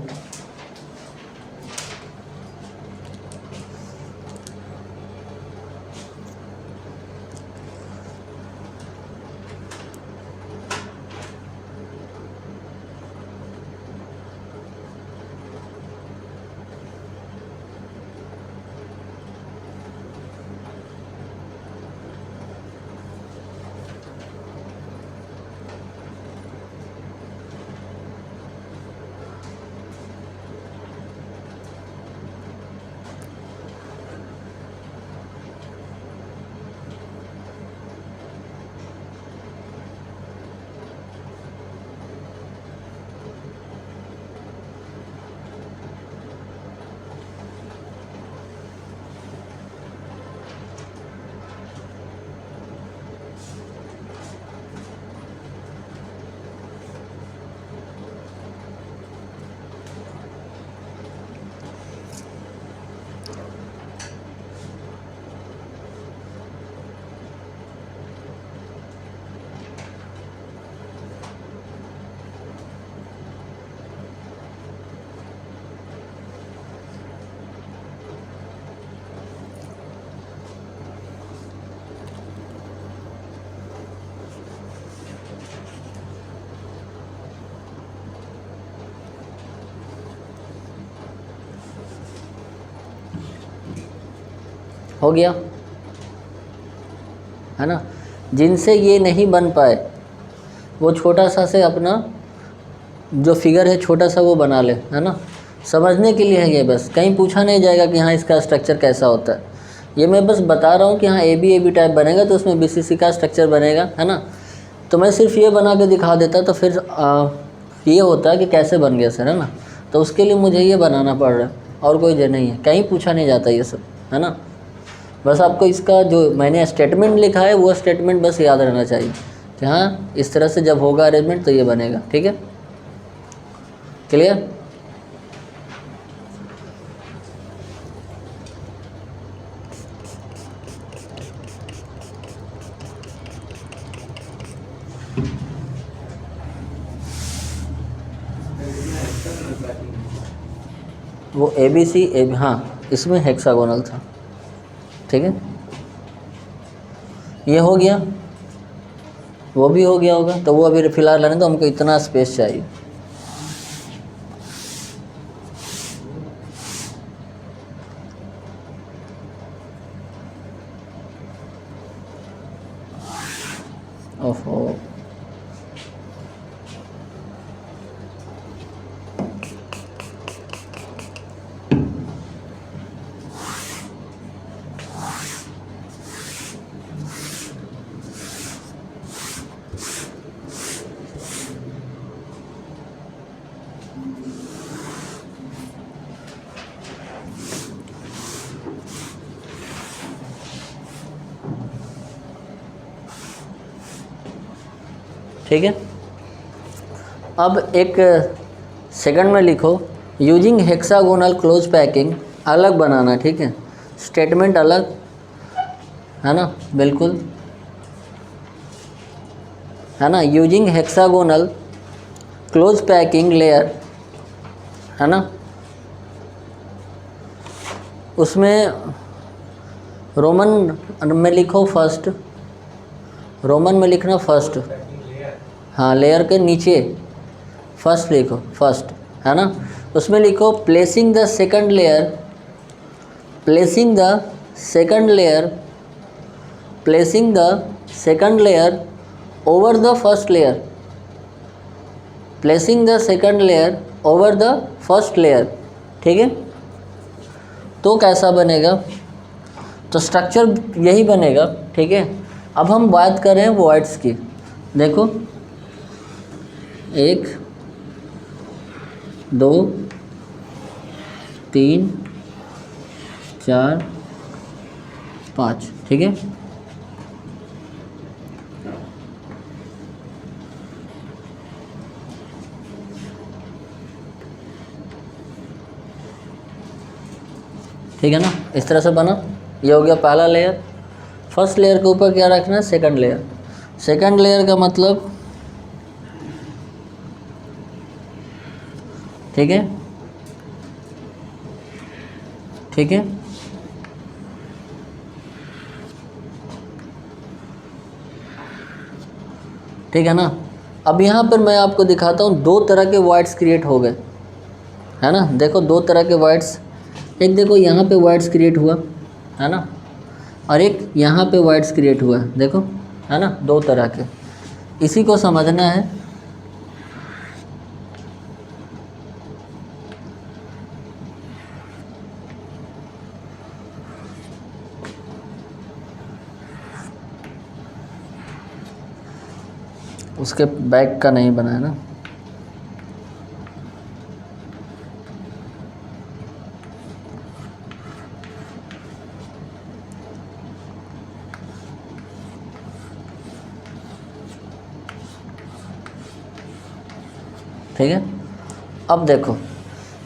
A: हो गया है ना। जिनसे ये नहीं बन पाए वो छोटा सा से अपना जो फिगर है छोटा सा वो बना ले, है ना। समझने के लिए है ये, बस कहीं पूछा नहीं जाएगा कि हाँ इसका स्ट्रक्चर कैसा होता है। ये मैं बस बता रहा हूँ कि हाँ ए बी टाइप बनेगा तो उसमें BCC का स्ट्रक्चर बनेगा, है ना। तो मैं सिर्फ ये बना के दिखा देता तो फिर ये होता है कि कैसे बन गया सर, है ना। तो उसके लिए मुझे ये बनाना पड़ रहा है, और कोई वजह नहीं है, कहीं पूछा नहीं जाता ये सब, है ना। बस आपको इसका जो मैंने स्टेटमेंट लिखा है वो स्टेटमेंट बस याद रहना चाहिए कि हाँ इस तरह से जब होगा अरेंजमेंट तो ये बनेगा। ठीक है, क्लियर। वो ABC हाँ इसमें हेक्सागोनल था। ठीक है, ये हो गया, वो भी हो गया होगा। तो वो अभी फिलहाल रहने तो हमको इतना स्पेस चाहिए। ओहो, ठीक है। अब एक सेकंड में लिखो, यूजिंग हेक्सागोनल क्लोज पैकिंग अलग बनाना। ठीक है, स्टेटमेंट अलग, है ना, बिल्कुल, है ना। Using hexagonal close packing layer, है ना, उसमें रोमन में लिखो फर्स्ट, रोमन में लिखना फर्स्ट, हाँ लेयर के नीचे फर्स्ट लिखो, फर्स्ट, है ना। उसमें लिखो placing the second layer, placing the second layer, placing the second layer over the first layer, placing the second layer over the first layer. ठीक है, तो कैसा बनेगा, तो स्ट्रक्चर यही बनेगा। ठीक है, अब हम बात कर रहे हैं वॉइड्स की। देखो 1 2 3 4 5। ठीक है, ठीक है ना, इस तरह से बना। ये हो गया पहला लेयर। फर्स्ट लेयर के ऊपर क्या रखना है, सेकंड लेयर। सेकंड लेयर का मतलब, ठीक है, ठीक है, ठीक है ना। अब यहाँ पर मैं आपको दिखाता हूँ, दो तरह के वॉइड्स क्रिएट हो गए, है ना। देखो दो तरह के वॉइड्स, एक देखो यहाँ पे वॉइड्स क्रिएट हुआ, है ना, और एक यहाँ पे वॉइड्स क्रिएट हुआ है, देखो, है ना, दो तरह के। इसी को समझना है। उसके बैक का नहीं बना है ना, ठीक है। अब देखो,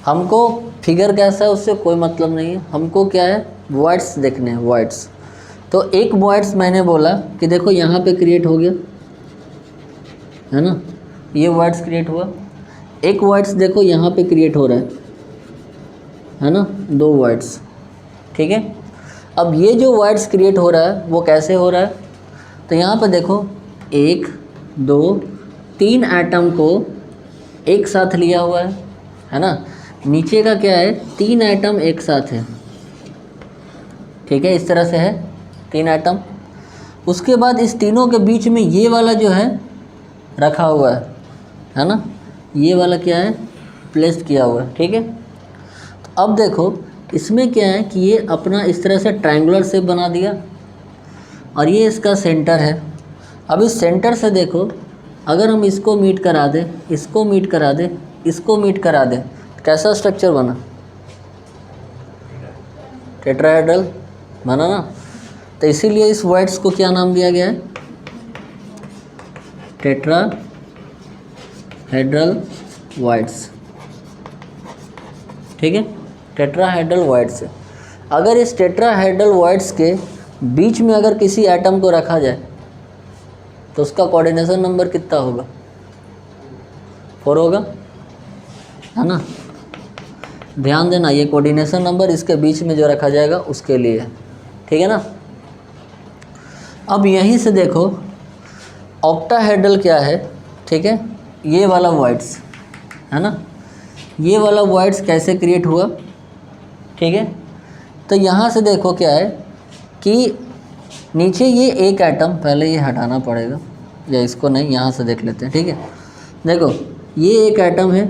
A: हमको फिगर कैसा है उससे कोई मतलब नहीं है, हमको क्या है, वॉइड्स देखने हैं, वॉइड्स। तो एक वॉइड्स मैंने बोला कि देखो यहाँ पे क्रिएट हो गया, है ना, ये वर्ड्स क्रिएट हुआ। एक वर्ड्स देखो यहाँ पे क्रिएट हो रहा है ना, दो वर्ड्स, ठीक है। अब ये जो वर्ड्स क्रिएट हो रहा है वो कैसे हो रहा है, तो यहाँ पे देखो 1 2 3 एटम को एक साथ लिया हुआ है ना। नीचे का क्या है, 3 एटम एक साथ है, ठीक है, इस तरह से है 3 एटम। उसके बाद इस तीनों के बीच में ये वाला जो है रखा हुआ है ना, ये वाला क्या है, प्लेस किया हुआ है, ठीक है। तो अब देखो इसमें क्या है कि ये अपना इस तरह से ट्रायंगुलर शेप बना दिया और ये इसका सेंटर है। अब इस सेंटर से देखो, अगर हम इसको मीट करा दें, इसको मीट करा दें, इसको मीट करा दें, तो कैसा स्ट्रक्चर बना, टेट्राहेड्रल बना ना। तो इसीलिए इस वर्ड्स को क्या नाम दिया गया है, टेट्राहेड्रल वर्ड्स, ठीक है, टेट्राहेड्रल वर्ड्स है। अगर इस टेट्राहेड्रल वर्ड्स के बीच में अगर किसी एटम को रखा जाए तो उसका कोऑर्डिनेशन नंबर कितना होगा, 4 होगा, है ना। ध्यान देना, ये कोऑर्डिनेशन नंबर इसके बीच में जो रखा जाएगा उसके लिए है, ठीक है ना। अब यहीं से देखो ऑक्टाहेड्रल क्या है, ठीक है, ये वाला वर्ड्स है ना, ये वाला वर्ड्स कैसे क्रिएट हुआ, ठीक है। तो यहाँ से देखो क्या है कि नीचे ये एक एटम, पहले ये हटाना पड़ेगा या इसको नहीं, यहाँ से देख लेते हैं, ठीक है। देखो ये एक एटम है,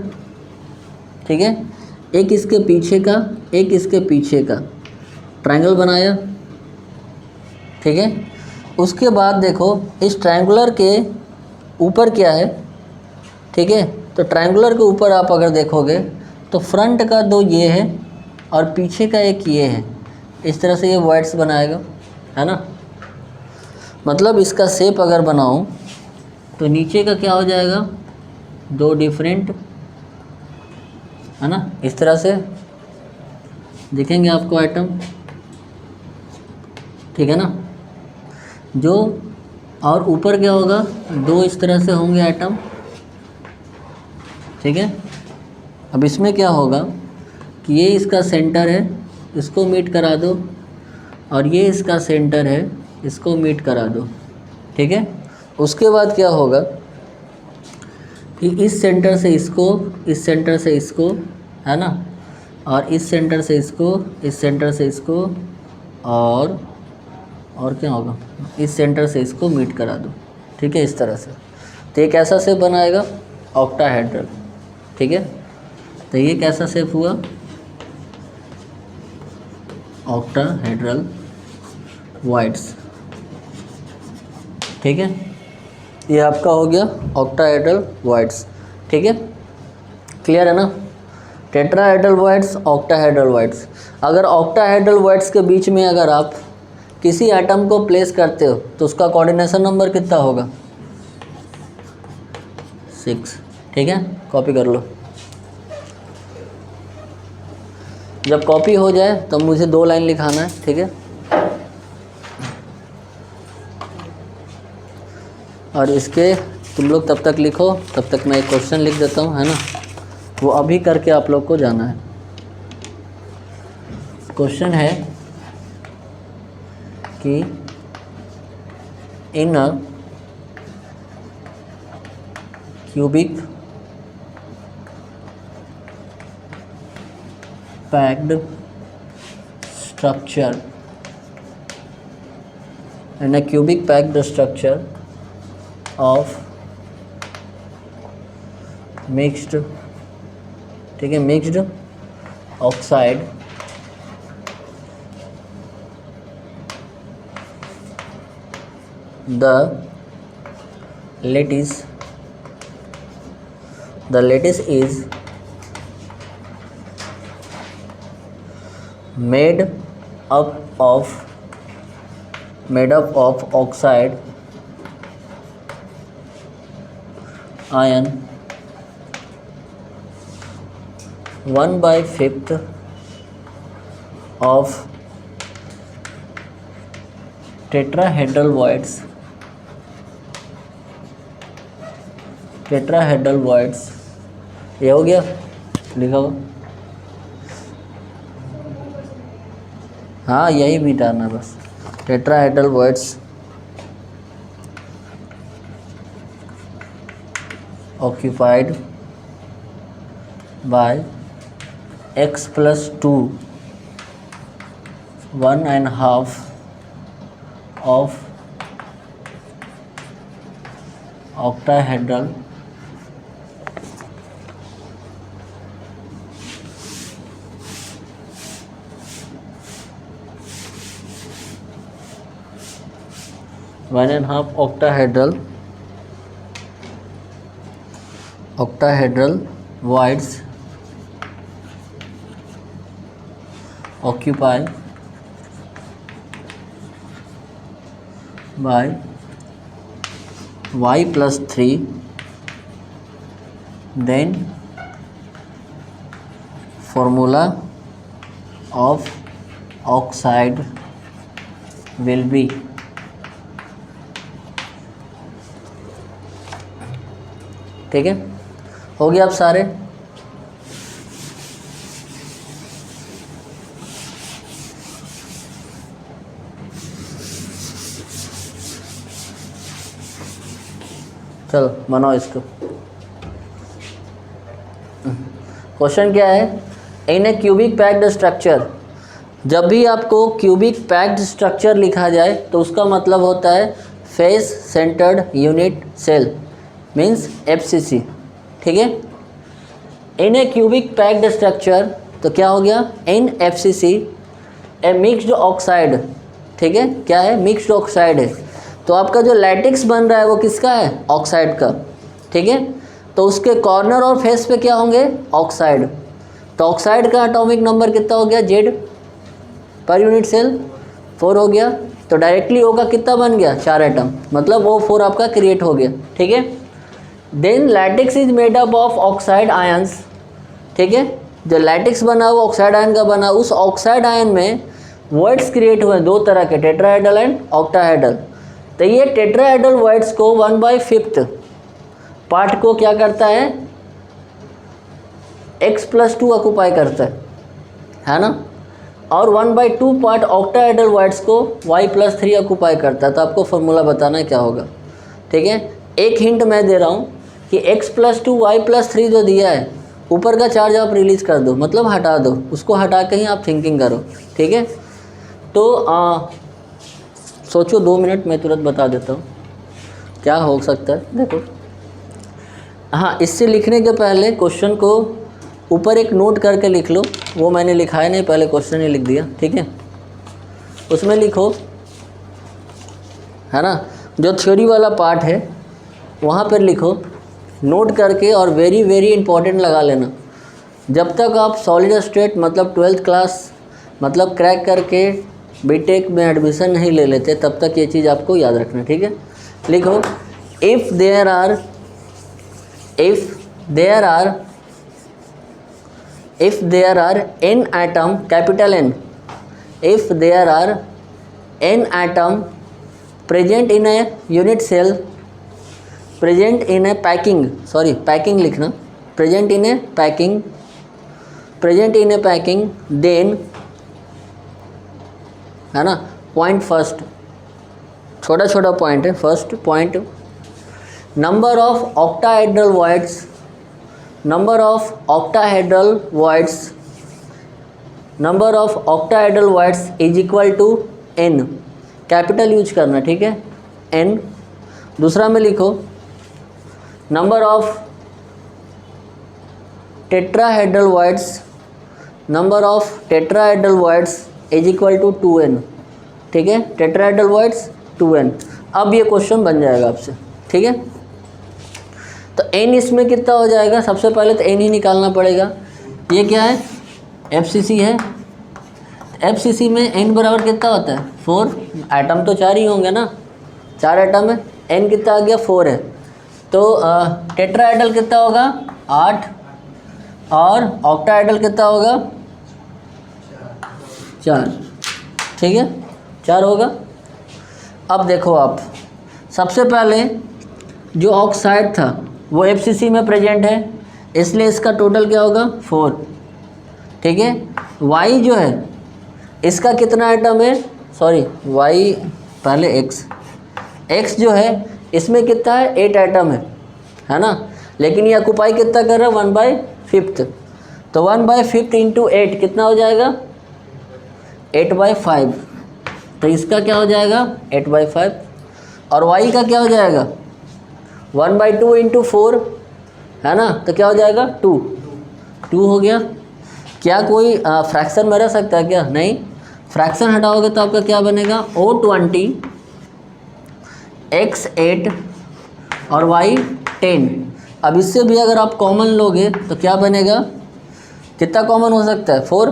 A: ठीक है, एक इसके पीछे का, एक इसके पीछे का ट्रायंगल बनाया, ठीक है। उसके बाद देखो इस ट्रायंगुलर के ऊपर क्या है, ठीक है। तो ट्रायंगुलर के ऊपर आप अगर देखोगे तो फ्रंट का 2 ये है और पीछे का एक ये है, इस तरह से ये वर्ड्स बनाएगा, है ना। मतलब इसका शेप अगर बनाऊं तो नीचे का क्या हो जाएगा, 2 डिफरेंट, है ना, इस तरह से दिखेंगे आपको आइटम, ठीक है ना। जो और ऊपर क्या होगा, 2 इस तरह से होंगे आइटम, ठीक है। अब इसमें क्या होगा कि ये इसका सेंटर है, इसको मीट करा दो, और ये इसका सेंटर है, इसको मीट करा दो, ठीक है। उसके बाद क्या होगा कि इस सेंटर से इसको, इस सेंटर से इसको, है ना, और इस सेंटर से इसको, इस सेंटर से इसको, और क्या होगा, इस सेंटर से इसको मीट करा दो, ठीक है, इस तरह से। तो ये कैसा शेप बनाएगा, ऑक्टाहेड्रल, ठीक है। तो ये कैसा शेप हुआ, ऑक्टाहेड्रल वर्ड्स, ठीक है। ये आपका हो गया ऑक्टाहेड्रल वर्ड्स, ठीक है, क्लियर है ना। Tetrahedral words, octahedral words. अगर ऑक्टाहेड्रल वर्ड्स के बीच में अगर आप किसी एटम को प्लेस करते हो तो उसका कोऑर्डिनेशन नंबर कितना होगा, 6, ठीक है, कॉपी कर लो। जब कॉपी हो जाए तो मुझे 2 लाइन लिखाना है, ठीक है। और इसके तुम लोग तब तक लिखो, तब तक मैं एक क्वेश्चन लिख देता हूँ, है ना। वो अभी करके आप लोग को जाना है। क्वेश्चन है कि in a cubic packed structure, in a cubic packed structure of mixed, ठीक है, mixed oxide the lattice is made up of oxide ion 1/5 of tetrahedral voids, ये हो गया लिखा हुआ। हाँ यही मिटाना बस। Tetrahedral voids occupied by x plus 2 1/2 of octahedral octahedral voids occupied by y plus 3, then formula of oxide will be, ठीक है। हो गया आप सारे। चलो बनाओ इसको। क्वेश्चन क्या है, in a cubic packed structure. जब भी आपको क्यूबिक पैक्ड स्ट्रक्चर लिखा जाए तो उसका मतलब होता है face centred unit cell, means FCC, ठीक है। In a cubic packed structure तो क्या हो गया, in FCC a mixed oxide, ठीक है। क्या है, मिक्स्ड ऑक्साइड है। तो आपका जो लैटिक्स बन रहा है वो किसका है, ऑक्साइड का, ठीक है। तो उसके कॉर्नर और फेस पे क्या होंगे, ऑक्साइड। तो ऑक्साइड का एटॉमिक नंबर कितना हो गया, Z पर यूनिट सेल 4 हो गया। तो डायरेक्टली O का कितना बन गया, 4 एटम, मतलब O4 आपका क्रिएट हो गया, ठीक है। Then lattice is made up of oxide ions, ठीक है। जो लैटिक्स बना हुआ ऑक्साइड आयन का बना, उस ऑक्साइड आयन में वॉइड्स क्रिएट हुए 2 तरह के, टेट्राहेड्रल एंड ऑक्टाहेड्रल। तो ये टेट्राहेड्रल वॉइड्स को 1/5 पार्ट को क्या करता है, x plus 2 ऑक्यूपाई करता है ना। और 1/2 पार्ट ऑक्टाहेड्रल वॉइड्स को y plus 3 ऑक्यूपाई करता है। तो आपको फॉर्मूला बताना है क्या होगा, ठीक है। एक हिंट मैं दे रहा हूँ कि x plus 2 y plus 3 जो दिया है, ऊपर का चार्ज आप रिलीज़ कर दो, मतलब हटा दो, उसको हटा के ही आप थिंकिंग करो, ठीक है। तो सोचो 2 मिनट, मैं तुरंत बता देता हूँ क्या हो सकता है। देखो, हाँ, इससे लिखने के पहले क्वेश्चन को ऊपर एक नोट करके लिख लो। वो मैंने लिखा है नहीं, पहले क्वेश्चन ही लिख दिया, ठीक है। उसमें लिखो, है ना, जो थ्योरी वाला पार्ट है वहाँ पर लिखो नोट करके, और वेरी वेरी इंपॉर्टेंट लगा लेना। जब तक आप सॉलिड स्टेट मतलब 12th क्लास मतलब क्रैक करके बीटेक में एडमिशन नहीं ले लेते, तब तक ये चीज़ आपको याद रखना, ठीक है। लिखो, if there are if there are n atom, capital N, if there are n atom present in a unit cell, present in a packing, sorry packing लिखना, present in a packing, present in a packing, then है ना, point first, छोटा छोटा point है, first point, number of octahedral voids, number of octahedral voids, number of octahedral voids is equal to n, capital use करना, ठीक है, n। दूसरा में लिखो number of tetrahedral voids, number of tetrahedral voids is equal to 2n, ठीक है, tetrahedral voids 2n। अब ये क्वेश्चन बन जाएगा आपसे, ठीक है। तो n इसमें कितना हो जाएगा, सबसे पहले तो n ही निकालना पड़ेगा। ये क्या है, FCC है, FCC में n बराबर कितना होता है 4, एटम तो 4 ही होंगे ना, 4 एटम है, n कितना आ गया 4 है, तो टेट्राहेड्रल कितना होगा 8 और ऑक्टाहेड्रल कितना होगा 4, ठीक है, 4 होगा। अब देखो आप, सबसे पहले जो ऑक्साइड था वो FCC में प्रेजेंट है, इसलिए इसका टोटल क्या होगा 4, ठीक है। Y जो है इसका कितना आइटम है, सॉरी Y पहले X जो है इसमें कितना है 8 आइटम है ना, लेकिन ये ऑक्यूपाई कितना कर रहा है 1/5, तो 1/5 इंटू 8 कितना हो जाएगा 8/5, तो इसका क्या हो जाएगा 8/5, और y का क्या हो जाएगा 1/2 इंटू 4, है ना, तो क्या हो जाएगा 2 हो गया। क्या कोई फ्रैक्शन में रह सकता है क्या, नहीं, फ्रैक्शन हटाओगे तो आपका क्या बनेगा O20 X8 और Y 10। अब इससे भी अगर आप कॉमन लोगे तो क्या बनेगा, कितना कॉमन हो सकता है 4,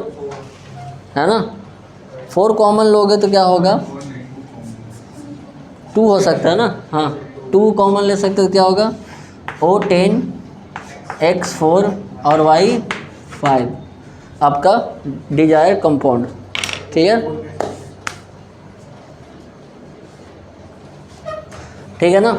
A: है ना, 4 कॉमन लोगे तो क्या होगा 2 हो सकता है ना, हाँ 2 कॉमन ले सकते हो, क्या होगा O10 X4 और Y5, आपका डिजायर कंपाउंड, क्लियर, ठीक है ना।